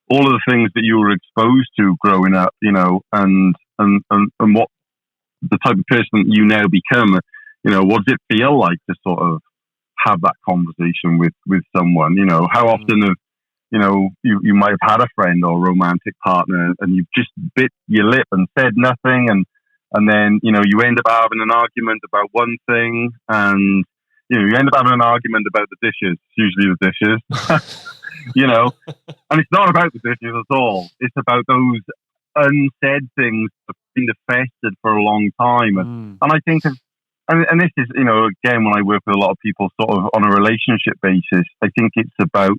Speaker 2: all of the things that you were exposed to growing up, and what the type of person that you now become, what does it feel like to sort of have that conversation with someone? How often have, you might have had a friend or romantic partner and you've just bit your lip and said nothing, and then, you end up having an argument about one thing, and, you end up having an argument about the dishes. It's usually the dishes, and it's not about the dishes at all. It's about those unsaid things that have been festered for a long time. And I think, and this is, again, when I work with a lot of people sort of on a relationship basis, I think it's about,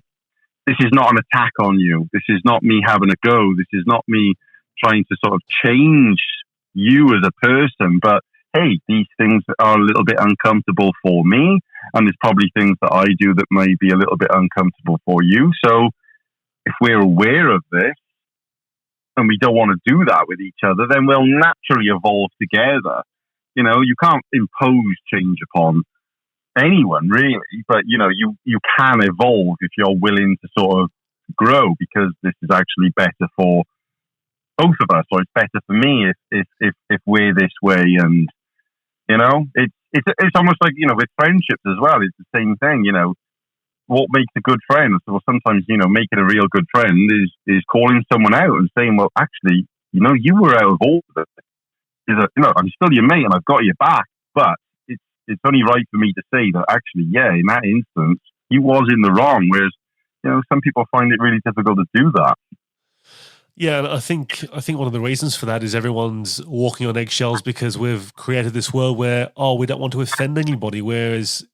Speaker 2: this is not an attack on you. This is not me having a go. This is not me trying to sort of change you as a person, but hey, these things are a little bit uncomfortable for me, and there's probably things that I do that may be a little bit uncomfortable for you. So if we're aware of this and we don't want to do that with each other, then we'll naturally evolve together. You can't impose change upon anyone really, but you can evolve if you're willing to sort of grow, because this is actually better for both of us, or it's better for me if we're this way. And it's almost like with friendships as well. It's the same thing. What makes a good friend? So sometimes making a real good friend is calling someone out and saying, well, actually, you were out of order. I'm still your mate and I've got your back, but it's only right for me to say that actually, in that instance, you was in the wrong. Whereas, some people find it really difficult to do that.
Speaker 1: Yeah, and I think one of the reasons for that is everyone's walking on eggshells because we've created this world where, we don't want to offend anybody. Whereas,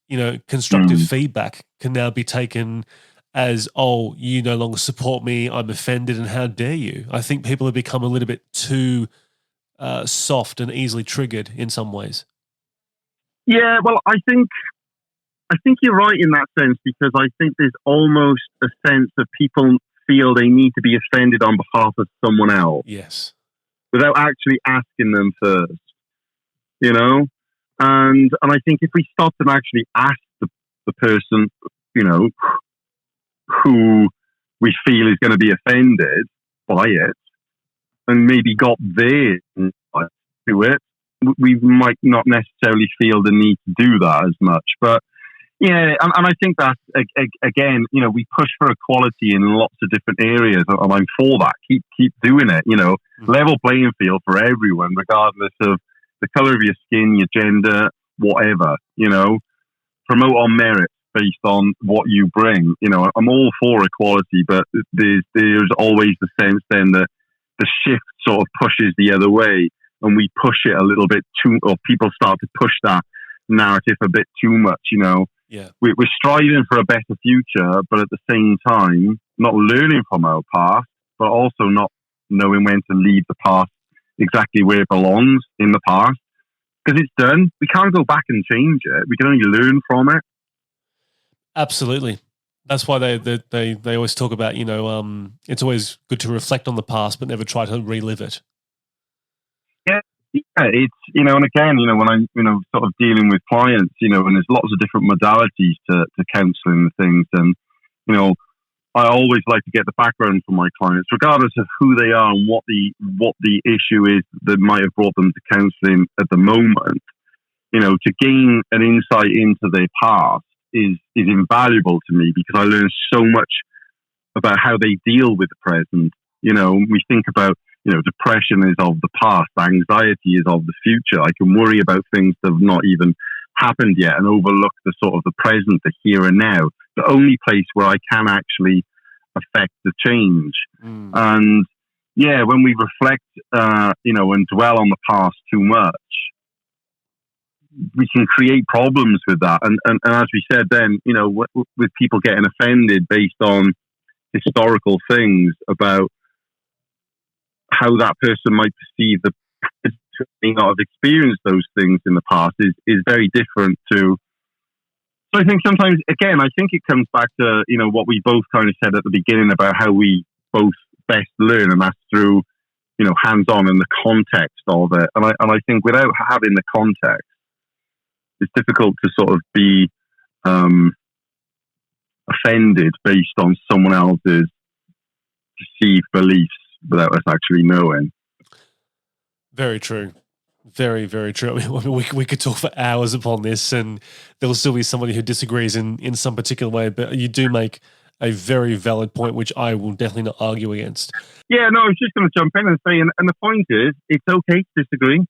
Speaker 1: constructive feedback can now be taken as, you no longer support me, I'm offended, and how dare you? I think people have become a little bit too soft and easily triggered in some ways.
Speaker 2: Yeah, well, I think you're right in that sense, because I think there's almost a sense of people feel they need to be offended on behalf of someone else.
Speaker 1: Yes.
Speaker 2: Without actually asking them first. And I think if we stopped and actually asked the person, who we feel is going to be offended by it, and maybe got their insight to it, we might not necessarily feel the need to do that as much. But Yeah, and I think that's again, we push for equality in lots of different areas, and I'm for that. Keep doing it. Level playing field for everyone, regardless of the color of your skin, your gender, whatever. Promote on merit based on what you bring. I'm all for equality, but there's always the sense then that the shift sort of pushes the other way, and we push it a little bit too, or people start to push that narrative a bit too much.
Speaker 1: Yeah.
Speaker 2: We're striving for a better future, but at the same time, not learning from our past, but also not knowing when to leave the past exactly where it belongs in the past. Because it's done. We can't go back and change it. We can only learn from it.
Speaker 1: Absolutely. That's why they always talk about, it's always good to reflect on the past, but never try to relive it.
Speaker 2: Yeah, it's, and again, when I'm, sort of dealing with clients, and there's lots of different modalities to counseling and things. And, I always like to get the background from my clients, regardless of who they are and what the issue is that might have brought them to counseling at the moment. To gain an insight into their past is invaluable to me, because I learn so much about how they deal with the present. We think about, depression is of the past, anxiety is of the future. I can worry about things that have not even happened yet and overlook the sort of the present, the here and now, the only place where I can actually affect the change. And yeah, when we reflect, and dwell on the past too much, we can create problems with that. And as we said then, with people getting offended based on historical things about how that person might perceive the present, may not have experienced those things in the past is very different to. So I think sometimes, again, I think it comes back to, what we both kind of said at the beginning about how we both best learn, and that's through, hands-on and the context of it. And I think without having the context, it's difficult to sort of be offended based on someone else's perceived beliefs without us actually knowing.
Speaker 1: Very true. Very, very true. I mean, we could talk for hours upon this, and there will still be somebody who disagrees in some particular way, but you do make a very valid point, which I will definitely not argue against.
Speaker 2: Yeah, no, I was just going to jump in and say, and the point is, it's okay to disagree.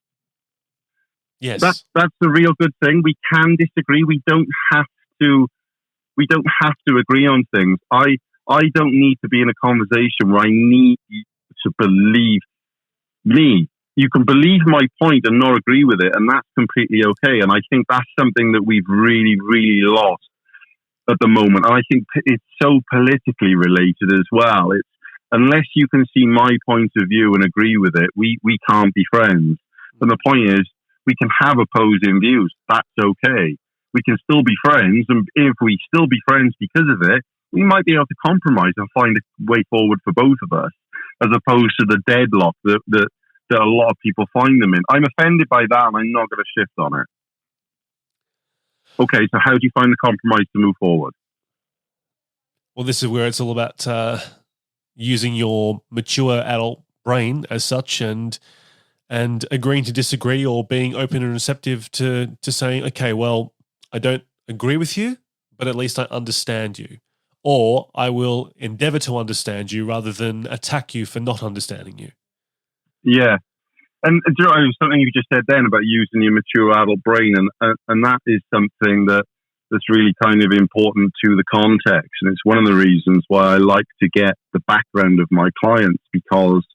Speaker 1: Yes.
Speaker 2: That's the real good thing. We can disagree. We don't have to agree on things. I don't need to be in a conversation where I need you to believe me. You can believe my point and not agree with it, and that's completely okay. And I think that's something that we've really, really lost at the moment. And I think it's so politically related as well. It's unless you can see my point of view and agree with it, we can't be friends. And the point is, we can have opposing views. That's okay. We can still be friends, and if we still be friends because of it, we might be able to compromise and find a way forward for both of us, as opposed to the deadlock that a lot of people find them in. I'm offended by that, and I'm not going to shift on it. Okay, so how do you find the compromise to move forward?
Speaker 1: Well, this is where it's all about using your mature adult brain as such, and agreeing to disagree, or being open and receptive to saying, okay, well, I don't agree with you, but at least I understand you. Or I will endeavor to understand you rather than attack you for not understanding you. Yeah.
Speaker 2: And something you just said then about using your mature adult brain, and that is something that's really kind of important to the context. And it's one of the reasons why I like to get the background of my clients, because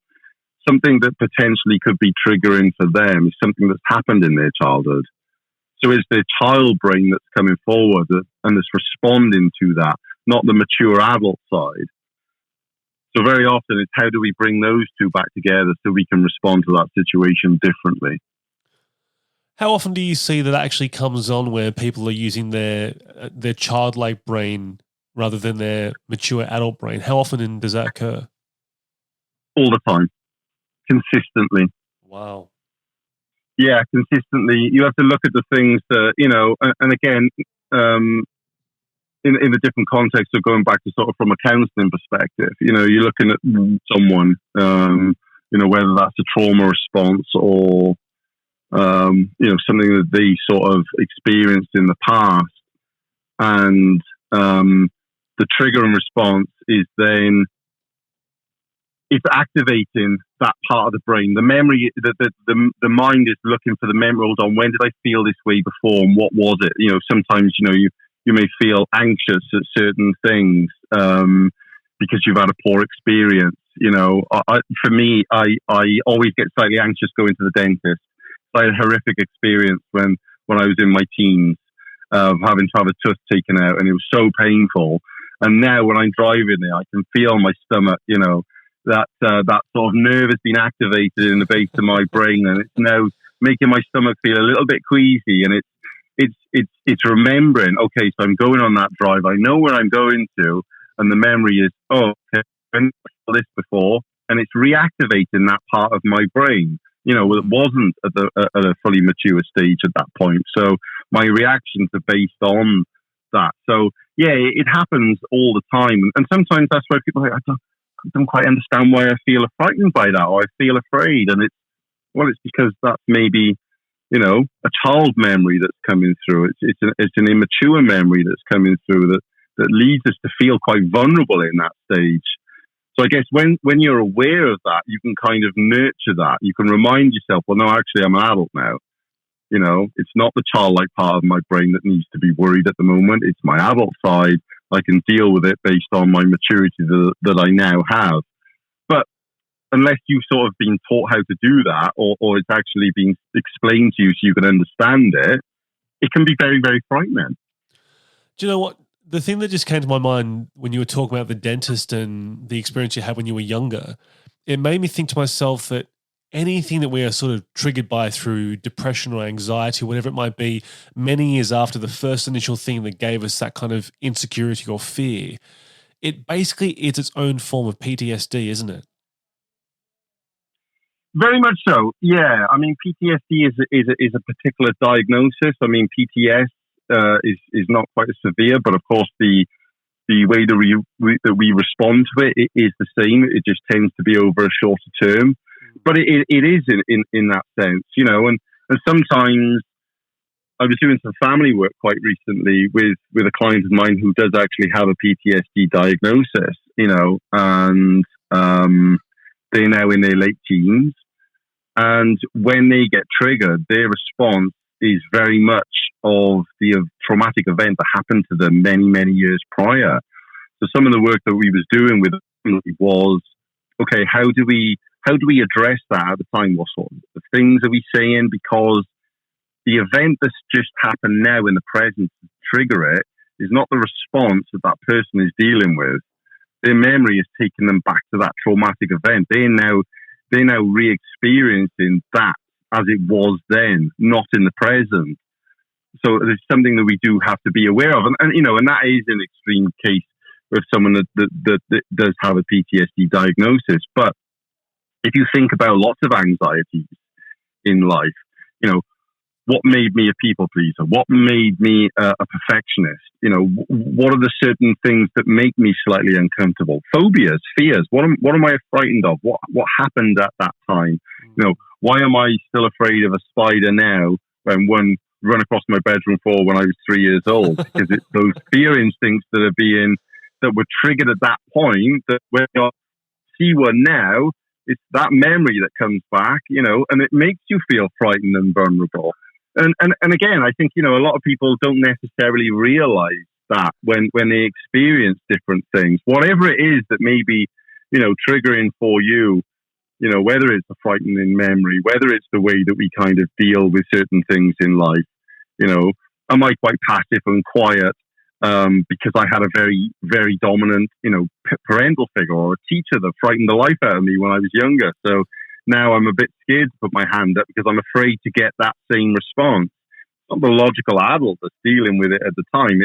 Speaker 2: something that potentially could be triggering for them is something that's happened in their childhood. So it's their child brain that's coming forward and that's responding to that, not the mature adult side. So very often it's how do we bring those two back together so we can respond to that situation differently.
Speaker 1: How often do you see that actually comes on where people are using their childlike brain rather than their mature adult brain? How often does that occur?
Speaker 2: All the time. Consistently.
Speaker 1: Wow.
Speaker 2: Yeah, consistently. You have to look at the things that, and again, in the different contexts of going back to sort of from a counselling perspective, you're looking at someone, whether that's a trauma response or, something that they sort of experienced in the past. and the trigger and response is then it's activating that part of the brain. The memory, the mind is looking for the memory. Hold on, when did I feel this way before, and what was it? Sometimes you may feel anxious at certain things because you've had a poor experience. For me, I always get slightly anxious going to the dentist. I had a horrific experience when I was in my teens of having to have a tooth taken out, and it was so painful. And now when I'm driving there, I can feel my stomach, that sort of nerve has been activated in the base of my brain, and it's now making my stomach feel a little bit queasy. And it's remembering, okay, so I'm going on that drive. I know where I'm going to, and the memory is, oh, okay, I've saw this before, and it's reactivating that part of my brain. It wasn't at a fully mature stage at that point. So my reactions are based on that. So yeah, it happens all the time, and sometimes that's why people are like, I don't quite understand why I feel frightened by that, or I feel afraid, and it's because that's maybe a child memory that's coming through. It's an immature memory that's coming through that leads us to feel quite vulnerable in that stage. So I guess when you're aware of that, you can kind of nurture that. You can remind yourself, well, no, actually, I'm an adult now. It's not the childlike part of my brain that needs to be worried at the moment. It's my adult side. I can deal with it based on my maturity that I now have. But unless you've sort of been taught how to do that, or it's actually been explained to you so you can understand it, it can be very, very frightening.
Speaker 1: Do you know what? The thing that just came to my mind when you were talking about the dentist and the experience you had when you were younger, it made me think to myself that anything that we are sort of triggered by through depression or anxiety, whatever it might be, many years after the first initial thing that gave us that kind of insecurity or fear, it basically is its own form of PTSD, isn't it?
Speaker 2: Very much so. Yeah. I mean, PTSD is a particular diagnosis. I mean, PTS is not quite as severe, but of course the way that we respond to it is the same. It just tends to be over a shorter term. But it is in that sense, and sometimes I was doing some family work quite recently with a client of mine who does actually have a PTSD diagnosis, and they're now in their late teens. And when they get triggered, their response is very much of the traumatic event that happened to them many, many years prior. So some of the work that we was doing with them was, okay, how do we address that at the time? What sort of things are we saying? Because the event that's just happened now in the present to trigger it is not the response that that person is dealing with. Their memory is taking them back to that traumatic event. They're now re-experiencing that as it was then, not in the present. So it's something that we do have to be aware of. And that is an extreme case of someone that does have a PTSD diagnosis. But if you think about lots of anxieties in life, what made me a people pleaser? What made me a perfectionist? What are the certain things that make me slightly uncomfortable? Phobias, fears. What am I frightened of? What happened at that time? Why am I still afraid of a spider now when one run across my bedroom floor when I was 3 years old? Because it's those fear instincts that were triggered at that point, that when I see one now, it's that memory that comes back, and it makes you feel frightened and vulnerable. And again, I think, a lot of people don't necessarily realize that when they experience different things, whatever it is that may be, triggering for you, whether it's a frightening memory, whether it's the way that we kind of deal with certain things in life, am I quite passive and quiet because I had a very, very dominant, parental figure or a teacher that frightened the life out of me when I was younger. So now I'm a bit scared to put my hand up because I'm afraid to get that same response. It's not the logical adult that's dealing with it at the time.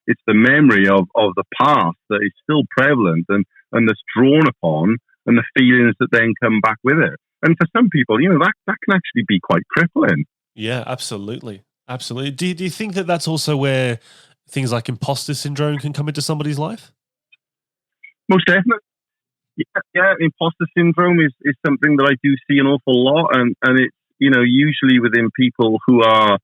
Speaker 2: It's the memory of the past that is still prevalent and that's drawn upon, and the feelings that then come back with it. And for some people, that can actually be quite crippling.
Speaker 1: Yeah, absolutely. Absolutely. Do you think that that's also where things like imposter syndrome can come into somebody's life?
Speaker 2: Most definitely. Yeah, imposter syndrome is something that I do see an awful lot, and it's usually within people who are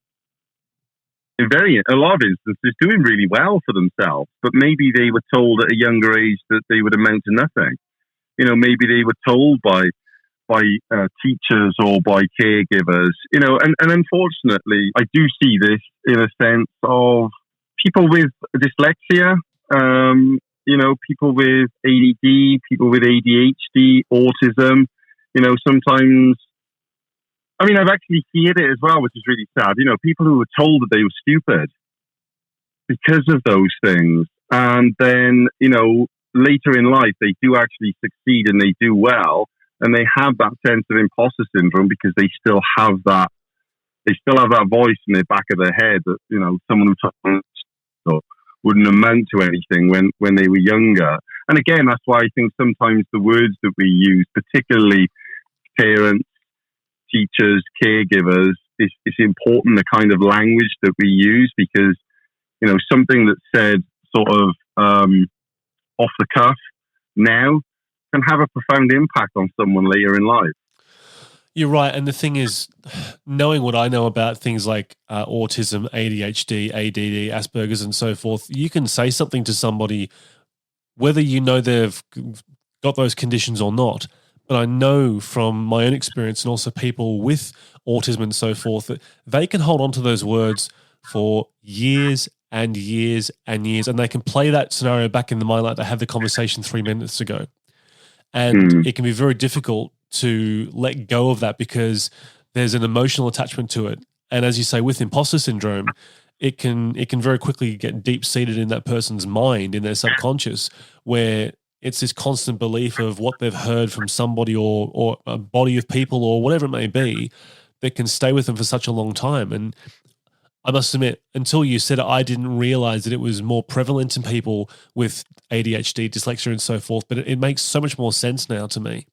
Speaker 2: a lot of instances, doing really well for themselves, but maybe they were told at a younger age that they would amount to nothing. Maybe they were told by teachers or by caregivers, and unfortunately, I do see this in a sense of people with dyslexia, people with ADD, people with ADHD, autism, sometimes, I've actually seen it as well, which is really sad, people who were told that they were stupid because of those things. And then, later in life, they do actually succeed and they do well. And they have that sense of imposter syndrome because they still have that voice in the back of their head that, someone who wouldn't amount to anything when they were younger. And again, that's why I think sometimes the words that we use, particularly parents, teachers, caregivers, it's important the kind of language that we use because, something that's said sort of off the cuff now can have a profound impact on someone later in life.
Speaker 1: You're right. And the thing is, knowing what I know about things like autism, ADHD, ADD, Asperger's and so forth, you can say something to somebody, whether they've got those conditions or not. But I know from my own experience and also people with autism and so forth that they can hold on to those words for years and years and years. And they can play that scenario back in the mind like they had the conversation 3 minutes ago. And it can be very difficult to let go of that because there's an emotional attachment to it. And as you say, with imposter syndrome, it can very quickly get deep-seated in that person's mind, in their subconscious, where it's this constant belief of what they've heard from somebody or a body of people or whatever it may be that can stay with them for such a long time. And I must admit, until you said it, I didn't realize that it was more prevalent in people with ADHD, dyslexia, and so forth. But it makes so much more sense now to me.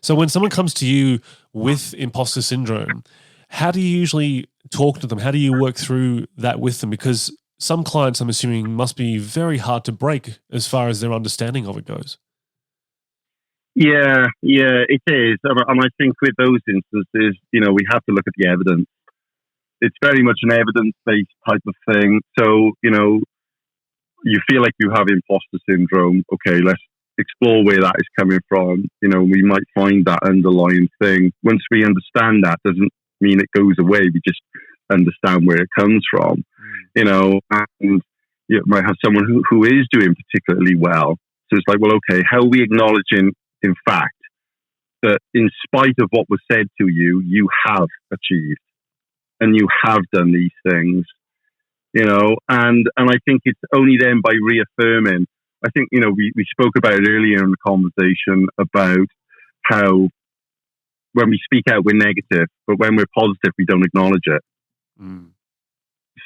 Speaker 1: So when someone comes to you with imposter syndrome, how do you usually talk to them? How do you work through that with them? Because some clients, I'm assuming, must be very hard to break as far as their understanding of it goes.
Speaker 2: Yeah, it is. And I think with those instances, we have to look at the evidence. It's very much an evidence-based type of thing. So, you feel like you have imposter syndrome. Okay, let's explore where that is coming from. We might find that underlying thing. Once we understand that, doesn't mean it goes away. We just understand where it comes from. And you might have someone who is doing particularly well. So it's like, well, okay, how are we acknowledging, in fact, that in spite of what was said to you, you have achieved and you have done these things, and I think it's only then by reaffirming. I think, we spoke about it earlier in the conversation about how when we speak out, we're negative, but when we're positive, we don't acknowledge it.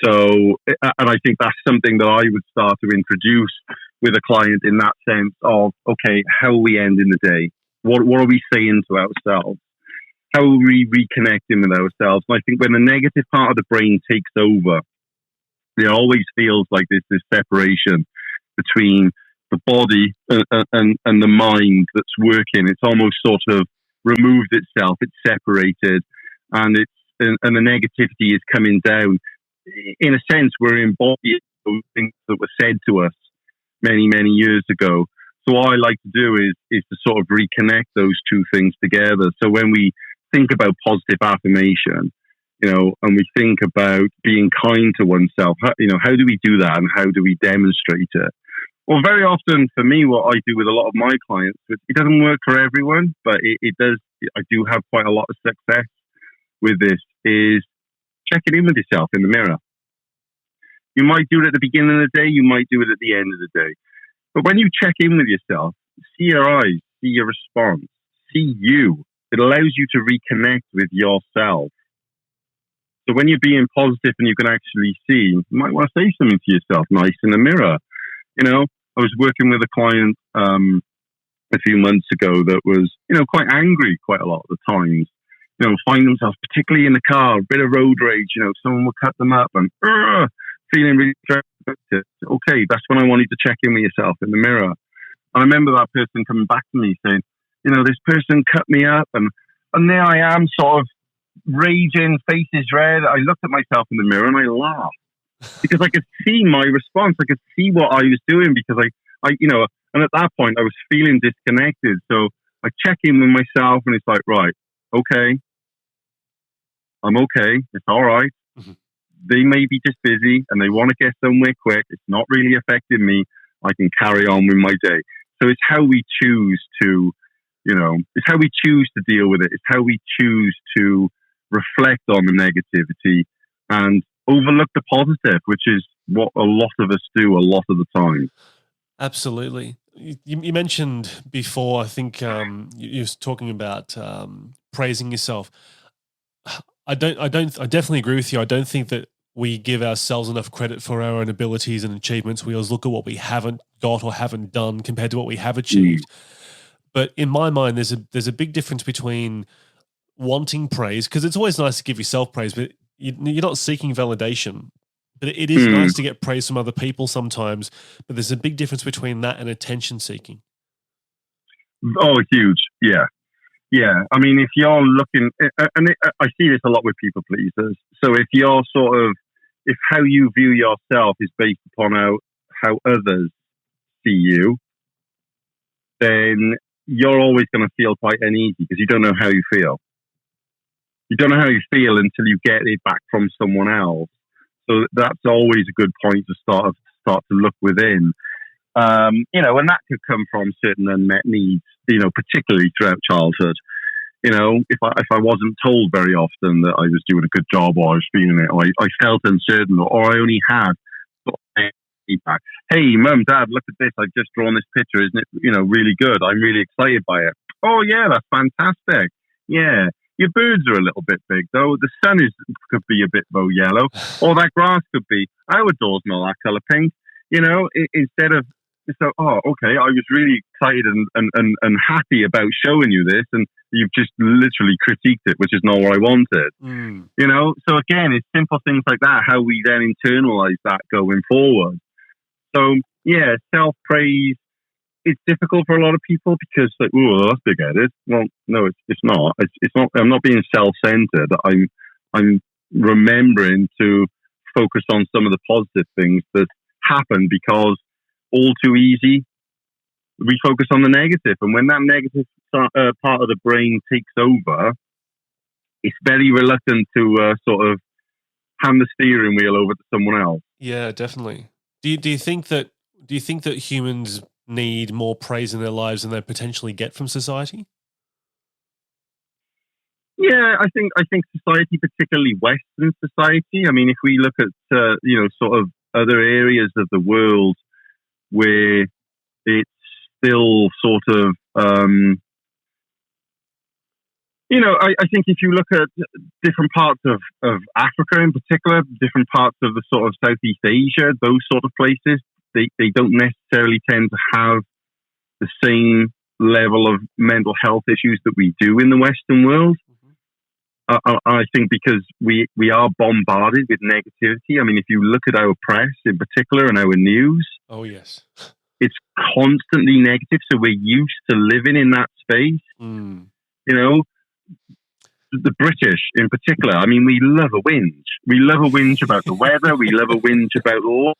Speaker 2: So, and I think that's something that I would start to introduce with a client in that sense of, okay, how are we ending the day? What are we saying to ourselves? How are we reconnecting with ourselves? And I think when the negative part of the brain takes over, it always feels like there's this separation between the body and the mind that's working. It's almost sort of removed itself. It's separated, and the negativity is coming down. In a sense, we're embodying those things that were said to us many, many years ago. So what I like to do is to sort of reconnect those two things together. So when we think about positive affirmation, and we think about being kind to oneself, how do we do that and how do we demonstrate it? Well, very often for me, what I do with a lot of my clients, it doesn't work for everyone, but it does. I do have quite a lot of success with this, is checking in with yourself in the mirror. You might do it at the beginning of the day, you might do it at the end of the day. But when you check in with yourself, see your eyes, see your response, see you. It allows you to reconnect with yourself. So when you're being positive and you can actually see, you might want to say something to yourself nice in the mirror. I was working with a client a few months ago that was, quite angry quite a lot of the times. Find themselves, particularly in the car, a bit of road rage, someone would cut them up and feeling really frustrated. Okay, that's when I wanted to check in with yourself in the mirror. And I remember that person coming back to me saying, this person cut me up and there I am sort of raging, face is red. I looked at myself in the mirror and I laughed. because I could see my response. I could see what I was doing because and at that point I was feeling disconnected. So I check in with myself and it's like, right, okay, I'm okay. It's all right.
Speaker 1: Mhm.
Speaker 2: They may be just busy and they want to get somewhere quick. It's not really affecting me. I can carry on with my day. So it's how we choose to, it's how we choose to deal with it. It's how we choose to reflect on the negativity and overlook the positive, which is what a lot of us do a lot of the time.
Speaker 1: Absolutely. You mentioned before, I think you were talking about praising yourself. I definitely agree with you. I don't think that we give ourselves enough credit for our own abilities and achievements. We always look at what we haven't got or haven't done compared to what we have achieved. But in my mind, there's a big difference between wanting praise, because it's always nice to give yourself praise, but you're not seeking validation. But it is nice to get praise from other people sometimes. But there's a big difference between that and attention seeking.
Speaker 2: Oh, huge. Yeah. Yeah. I mean, if you're looking, I see this a lot with people pleasers. So if you're if how you view yourself is based upon how others see you, then you're always going to feel quite uneasy because you don't know how you feel. You don't know how you feel until you get it back from someone else. So that's always a good point to start to look within. And that could come from certain unmet needs, particularly throughout childhood. If I wasn't told very often that I was doing a good job or I was feeling it, or I felt uncertain, or I only had sort of feedback. Hey, Mum, Dad, look at this. I've just drawn this picture. Isn't it, really good? I'm really excited by it. Oh, yeah, that's fantastic. Yeah. Your birds are a little bit big, though. The sun could be a bit yellow, or that grass could be. Our door's not that colour pink. Instead of so, okay, I was really excited and happy about showing you this, and you've just literally critiqued it, which is not what I wanted. So again, it's simple things like that, how we then internalize that going forward. So yeah, self-praise, it's difficult for a lot of people because like, oh, that's big-headed. Well, no, it's not. It's not. I'm not being self-centered. I'm remembering to focus on some of the positive things that happen because all too easy we focus on the negative, and when that negative part of the brain takes over, it's very reluctant to sort of hand the steering wheel over to someone else.
Speaker 1: Yeah, definitely. Do you think that humans need more praise in their lives than they potentially get from society?
Speaker 2: Yeah, I think society, particularly Western society. I mean, if we look at sort of other areas of the world where it's still sort of I think if you look at different parts of Africa in particular, different parts of the sort of Southeast Asia, those sort of places, they don't necessarily tend to have the same level of mental health issues that we do in the Western world. I think because we are bombarded with negativity. I mean, if you look at our press in particular and our news,
Speaker 1: oh yes,
Speaker 2: it's constantly negative. So we're used to living in that space. The British in particular, I mean, we love a whinge. We love a whinge about the weather. We love a whinge about all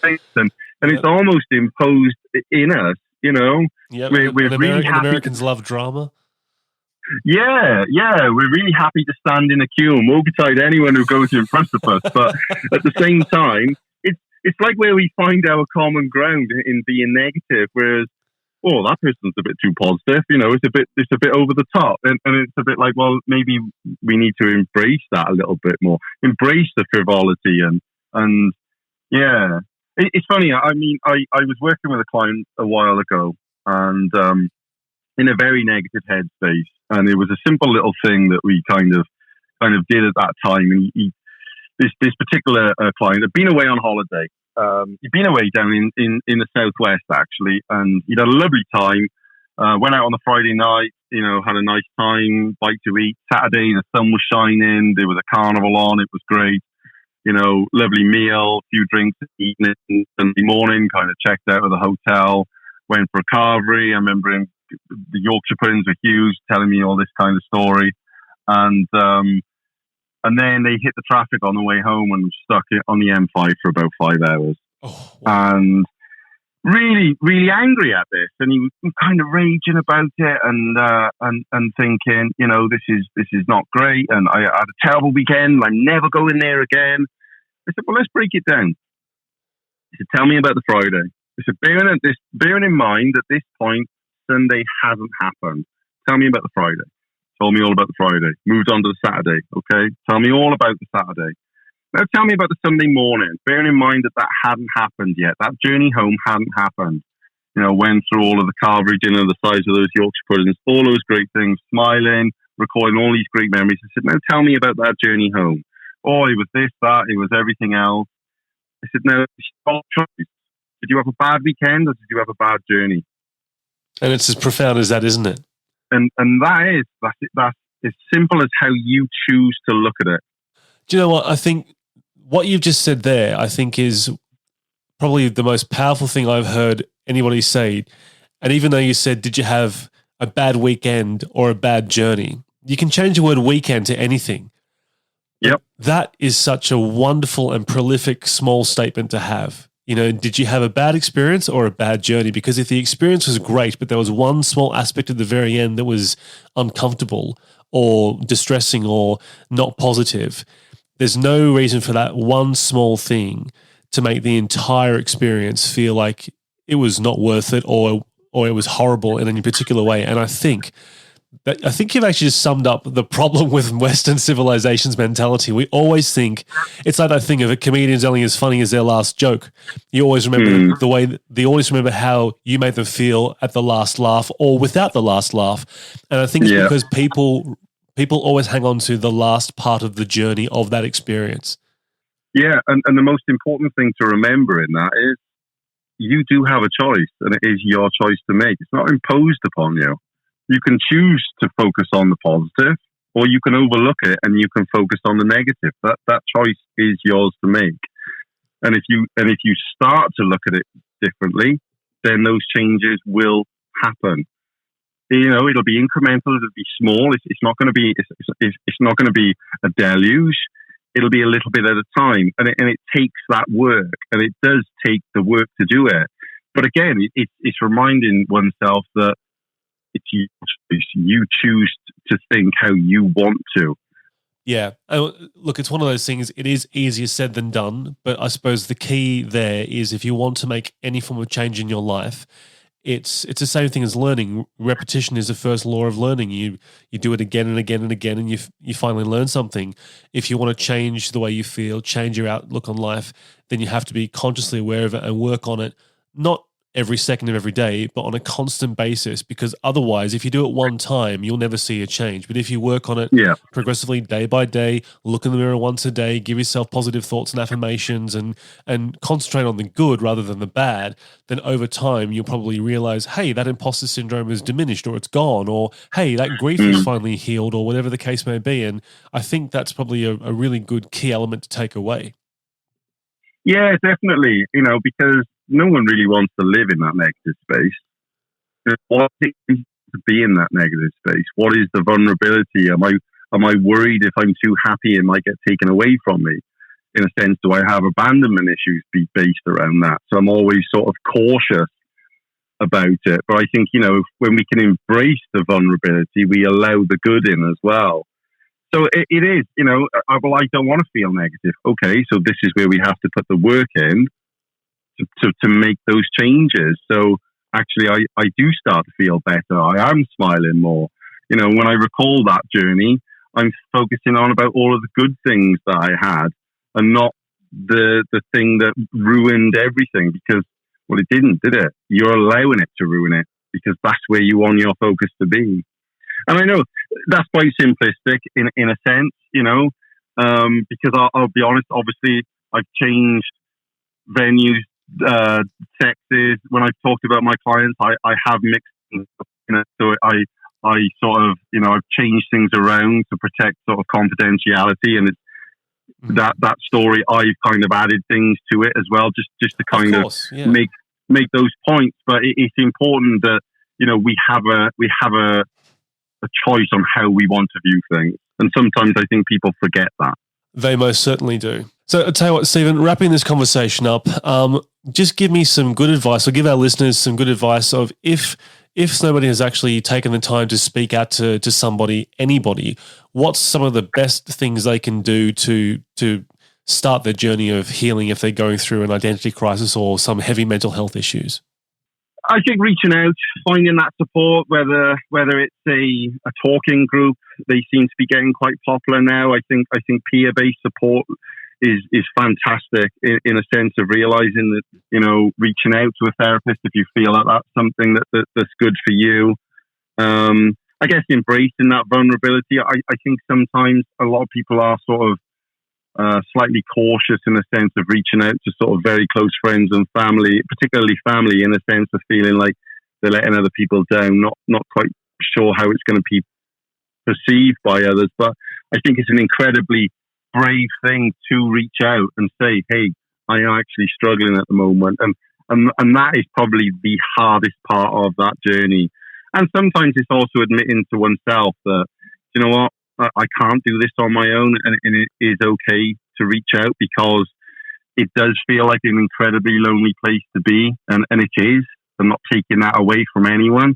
Speaker 2: things. And it's almost imposed in us,
Speaker 1: Yeah,
Speaker 2: we're really happy.
Speaker 1: Americans love drama.
Speaker 2: Yeah, we're really happy to stand in a queue and walk beside anyone who goes in front of us. But at the same time, it's like where we find our common ground in being negative, whereas, oh, that person's a bit too positive. It's a bit over the top, and it's a bit like, well, maybe we need to embrace that a little bit more, embrace the frivolity, and yeah, it's funny. I mean, I was working with a client a while ago, and in a very negative headspace, and it was a simple little thing that we kind of did at that time. And this particular client had been away on holiday. He'd been away down in the southwest actually, and he'd had a lovely time. Went out on the Friday night, had a nice time, bite to eat. Saturday, the sun was shining. There was a carnival on. It was great. Lovely meal, few drinks, eating it. Sunday morning, kind of checked out of the hotel, went for a carvery. I remember the Yorkshire puddings were huge, telling me all this kind of story. And And then they hit the traffic on the way home and stuck it on the M5 for about 5 hours.
Speaker 1: Oh, wow.
Speaker 2: And really, really angry at this. And he was kind of raging about it and thinking, this is not great. And I had a terrible weekend. I'm never going there again. I said, well, let's break it down. He said, tell me about the Friday. I said, bearing in mind at this point, Sunday hasn't happened. Tell me about the Friday. Told me all about the Friday. Moved on to the Saturday. Okay. Tell me all about the Saturday. Now tell me about the Sunday morning. Bearing in mind that hadn't happened yet. That journey home hadn't happened. Went through all of the carvage and the size of those Yorkshire puddings, all those great things, smiling, recording all these great memories. I said, now tell me about that journey home. Oh, it was this, that, it was everything else. I said, no, it's your choice. Did you have a bad weekend or did you have a bad journey?
Speaker 1: And it's as profound as that, isn't it?
Speaker 2: And that's as simple as how you choose to look at it.
Speaker 1: Do you know what? I think what you've just said there, I think is probably the most powerful thing I've heard anybody say. And even though you said, did you have a bad weekend or a bad journey? You can change the word weekend to anything.
Speaker 2: Yep.
Speaker 1: That is such a wonderful and prolific small statement to have. Did you have a bad experience or a bad journey? Because if the experience was great, but there was one small aspect at the very end that was uncomfortable or distressing or not positive, there's no reason for that one small thing to make the entire experience feel like it was not worth it or it was horrible in any particular way. And I think you've actually just summed up the problem with Western civilization's mentality. We always think it's like that thing of a comedian's only as funny as their last joke. You always remember they always remember how you made them feel at the last laugh or without the last laugh. And I think it's because people always hang on to the last part of the journey of that experience.
Speaker 2: Yeah, and the most important thing to remember in that is you do have a choice, and it is your choice to make. It's not imposed upon you. You can choose to focus on the positive, or you can overlook it and you can focus on the negative. That choice is yours to make. And if you start to look at it differently, then those changes will happen. It'll be incremental. It'll be small. It's not going to be. It's not going to be a deluge. It'll be a little bit at a time, and it takes that work, and it does take the work to do it. But again, it's reminding oneself that it's your choice. You choose to think how you want to.
Speaker 1: Yeah. Look, it's one of those things. It is easier said than done, but I suppose the key there is if you want to make any form of change in your life, it's the same thing as learning. Repetition is the first law of learning. You do it again and again and again, and you finally learn something. If you want to change the way you feel, change your outlook on life, then you have to be consciously aware of it and work on it, not every second of every day, but on a constant basis, because otherwise, if you do it one time, you'll never see a change. But if you work on it progressively day by day, look in the mirror once a day, give yourself positive thoughts and affirmations and concentrate on the good rather than the bad, then over time, you'll probably realize, hey, that imposter syndrome is diminished or it's gone, or hey, that grief is finally healed, or whatever the case may be. And I think that's probably a really good key element to take away.
Speaker 2: Yeah, definitely. Because no one really wants to live in that negative space. What is to be in that negative space? What is the vulnerability? Am I worried if I'm too happy it might get taken away from me? In a sense, do I have abandonment issues be based around that? So I'm always sort of cautious about it. But I think, when we can embrace the vulnerability, we allow the good in as well. So it is, I don't want to feel negative. Okay, so this is where we have to put the work in to make those changes. So actually, I do start to feel better. I am smiling more. When I recall that journey, I'm focusing on about all of the good things that I had and not the thing that ruined everything, because, well, it didn't, did it? You're allowing it to ruin it because that's where you want your focus to be. And I know that's quite simplistic in a sense, because I'll be honest, obviously, I've changed venues, sexes. When I've talked about my clients, I have mixed, so I sort of, I've changed things around to protect sort of confidentiality, and it's that story, I've kind of added things to it as well, just to kind of make those points. But it's important that, we have a choice on how we want to view things. And sometimes I think people forget that.
Speaker 1: They most certainly do. So I'll tell you what, Stephen, wrapping this conversation up, just give me some good advice, or give our listeners some good advice of if somebody has actually taken the time to speak out to somebody, anybody, what's some of the best things they can do to start their journey of healing if they're going through an identity crisis or some heavy mental health issues?
Speaker 2: I think reaching out, finding that support, whether it's a talking group, they seem to be getting quite popular now. I think peer-based support is fantastic in a sense of realizing that, reaching out to a therapist if you feel that that's something that's good for you. I guess embracing that vulnerability. I think sometimes a lot of people are sort of slightly cautious in the sense of reaching out to sort of very close friends and family, particularly family, in the sense of feeling like they're letting other people down, not quite sure how it's going to be perceived by others. But I think it's an incredibly brave thing to reach out and say, hey, I am actually struggling at the moment. And that is probably the hardest part of that journey. And sometimes it's also admitting to oneself that, you know what, I can't do this on my own, and it is okay to reach out, because it does feel like an incredibly lonely place to be, and it is. I'm not taking that away from anyone.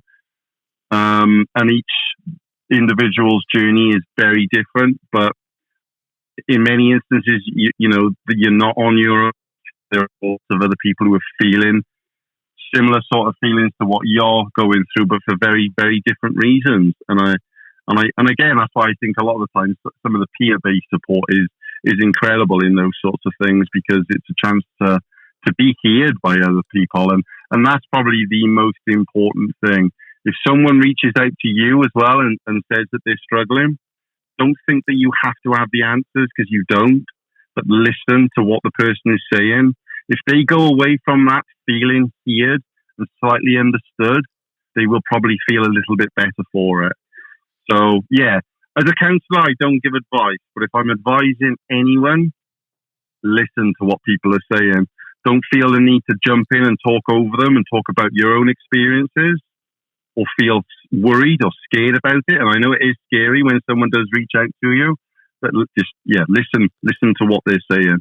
Speaker 2: And each individual's journey is very different, but in many instances, you're not on your own. There are lots of other people who are feeling similar sort of feelings to what you're going through, but for very, very different reasons. And again, that's why I think a lot of the times some of the peer-based support is incredible in those sorts of things, because it's a chance to be heard by other people. And that's probably the most important thing. If someone reaches out to you as well and says that they're struggling, don't think that you have to have the answers, because you don't, but listen to what the person is saying. If they go away from that feeling heard and slightly understood, they will probably feel a little bit better for it. So, yeah, as a counsellor, I don't give advice, but if I'm advising anyone, listen to what people are saying. Don't feel the need to jump in and talk over them and talk about your own experiences, or feel worried or scared about it. And I know it is scary when someone does reach out to you, but just, listen to what they're saying.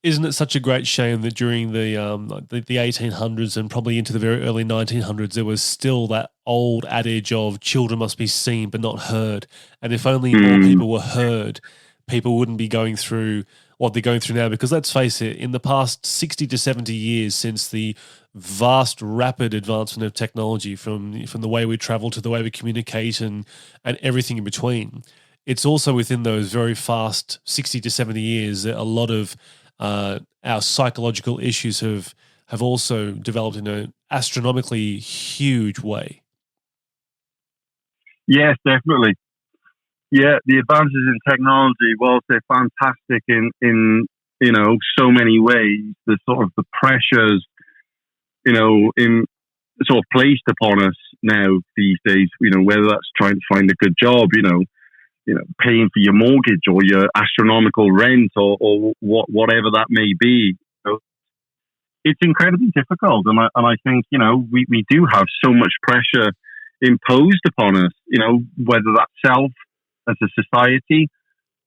Speaker 1: Isn't it such a great shame that during the 1800s and probably into the very early 1900s, there was still that old adage of children must be seen but not heard. And if only more people were heard, people wouldn't be going through what they're going through now. Because let's face it, in the past 60 to 70 years since the vast, rapid advancement of technology, from the way we travel to the way we communicate and everything in between, it's also within those very fast 60 to 70 years that a lot of our psychological issues have also developed in an astronomically huge way.
Speaker 2: Yes, definitely. Yeah, the advances in technology, whilst they're fantastic in so many ways, the sort of the pressures, in sort of placed upon us now these days, whether that's trying to find a good job, paying for your mortgage or your astronomical rent or whatever that may be. It's incredibly difficult. And I think, we do have so much pressure imposed upon us, whether that's self as a society.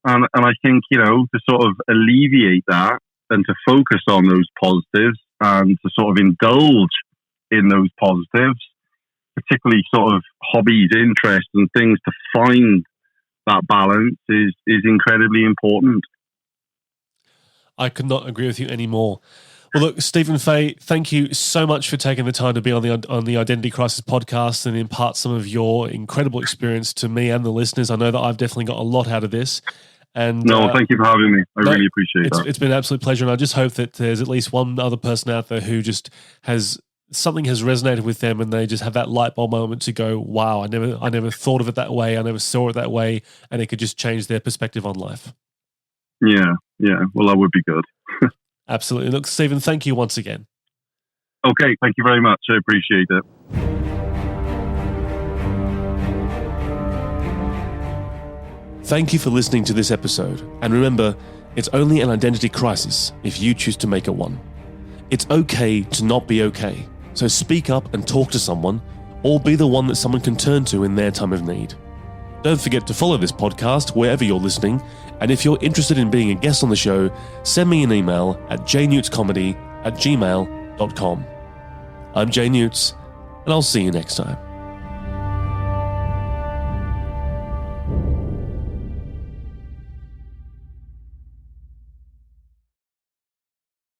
Speaker 2: And I think, to sort of alleviate that and to focus on those positives and to sort of indulge in those positives, particularly sort of hobbies, interests and things, to find that balance is incredibly important.
Speaker 1: I could not agree with you anymore. Well, look, Stephen Fay, thank you so much for taking the time to be on the Identity Crisis podcast and impart some of your incredible experience to me and the listeners. I know that I've definitely got a lot out of this. And
Speaker 2: thank you for having me. I really appreciate that.
Speaker 1: It's been an absolute pleasure, and I just hope that there's at least one other person out there who just something has resonated with them, and they just have that light bulb moment to go, wow, I never thought of it that way, I never saw it that way, and it could just change their perspective on life.
Speaker 2: Yeah. Well, that would be good.
Speaker 1: Absolutely. Look, Stephen, thank you once again.
Speaker 2: Okay, thank you very much. I appreciate it.
Speaker 1: Thank you for listening to this episode. And remember, it's only an identity crisis if you choose to make it one. It's okay to not be okay. So speak up and talk to someone, or be the one that someone can turn to in their time of need. Don't forget to follow this podcast wherever you're listening, and if you're interested in being a guest on the show, send me an email at jnewtzcomedy@gmail.com. I'm JNewtz, and I'll see you next time.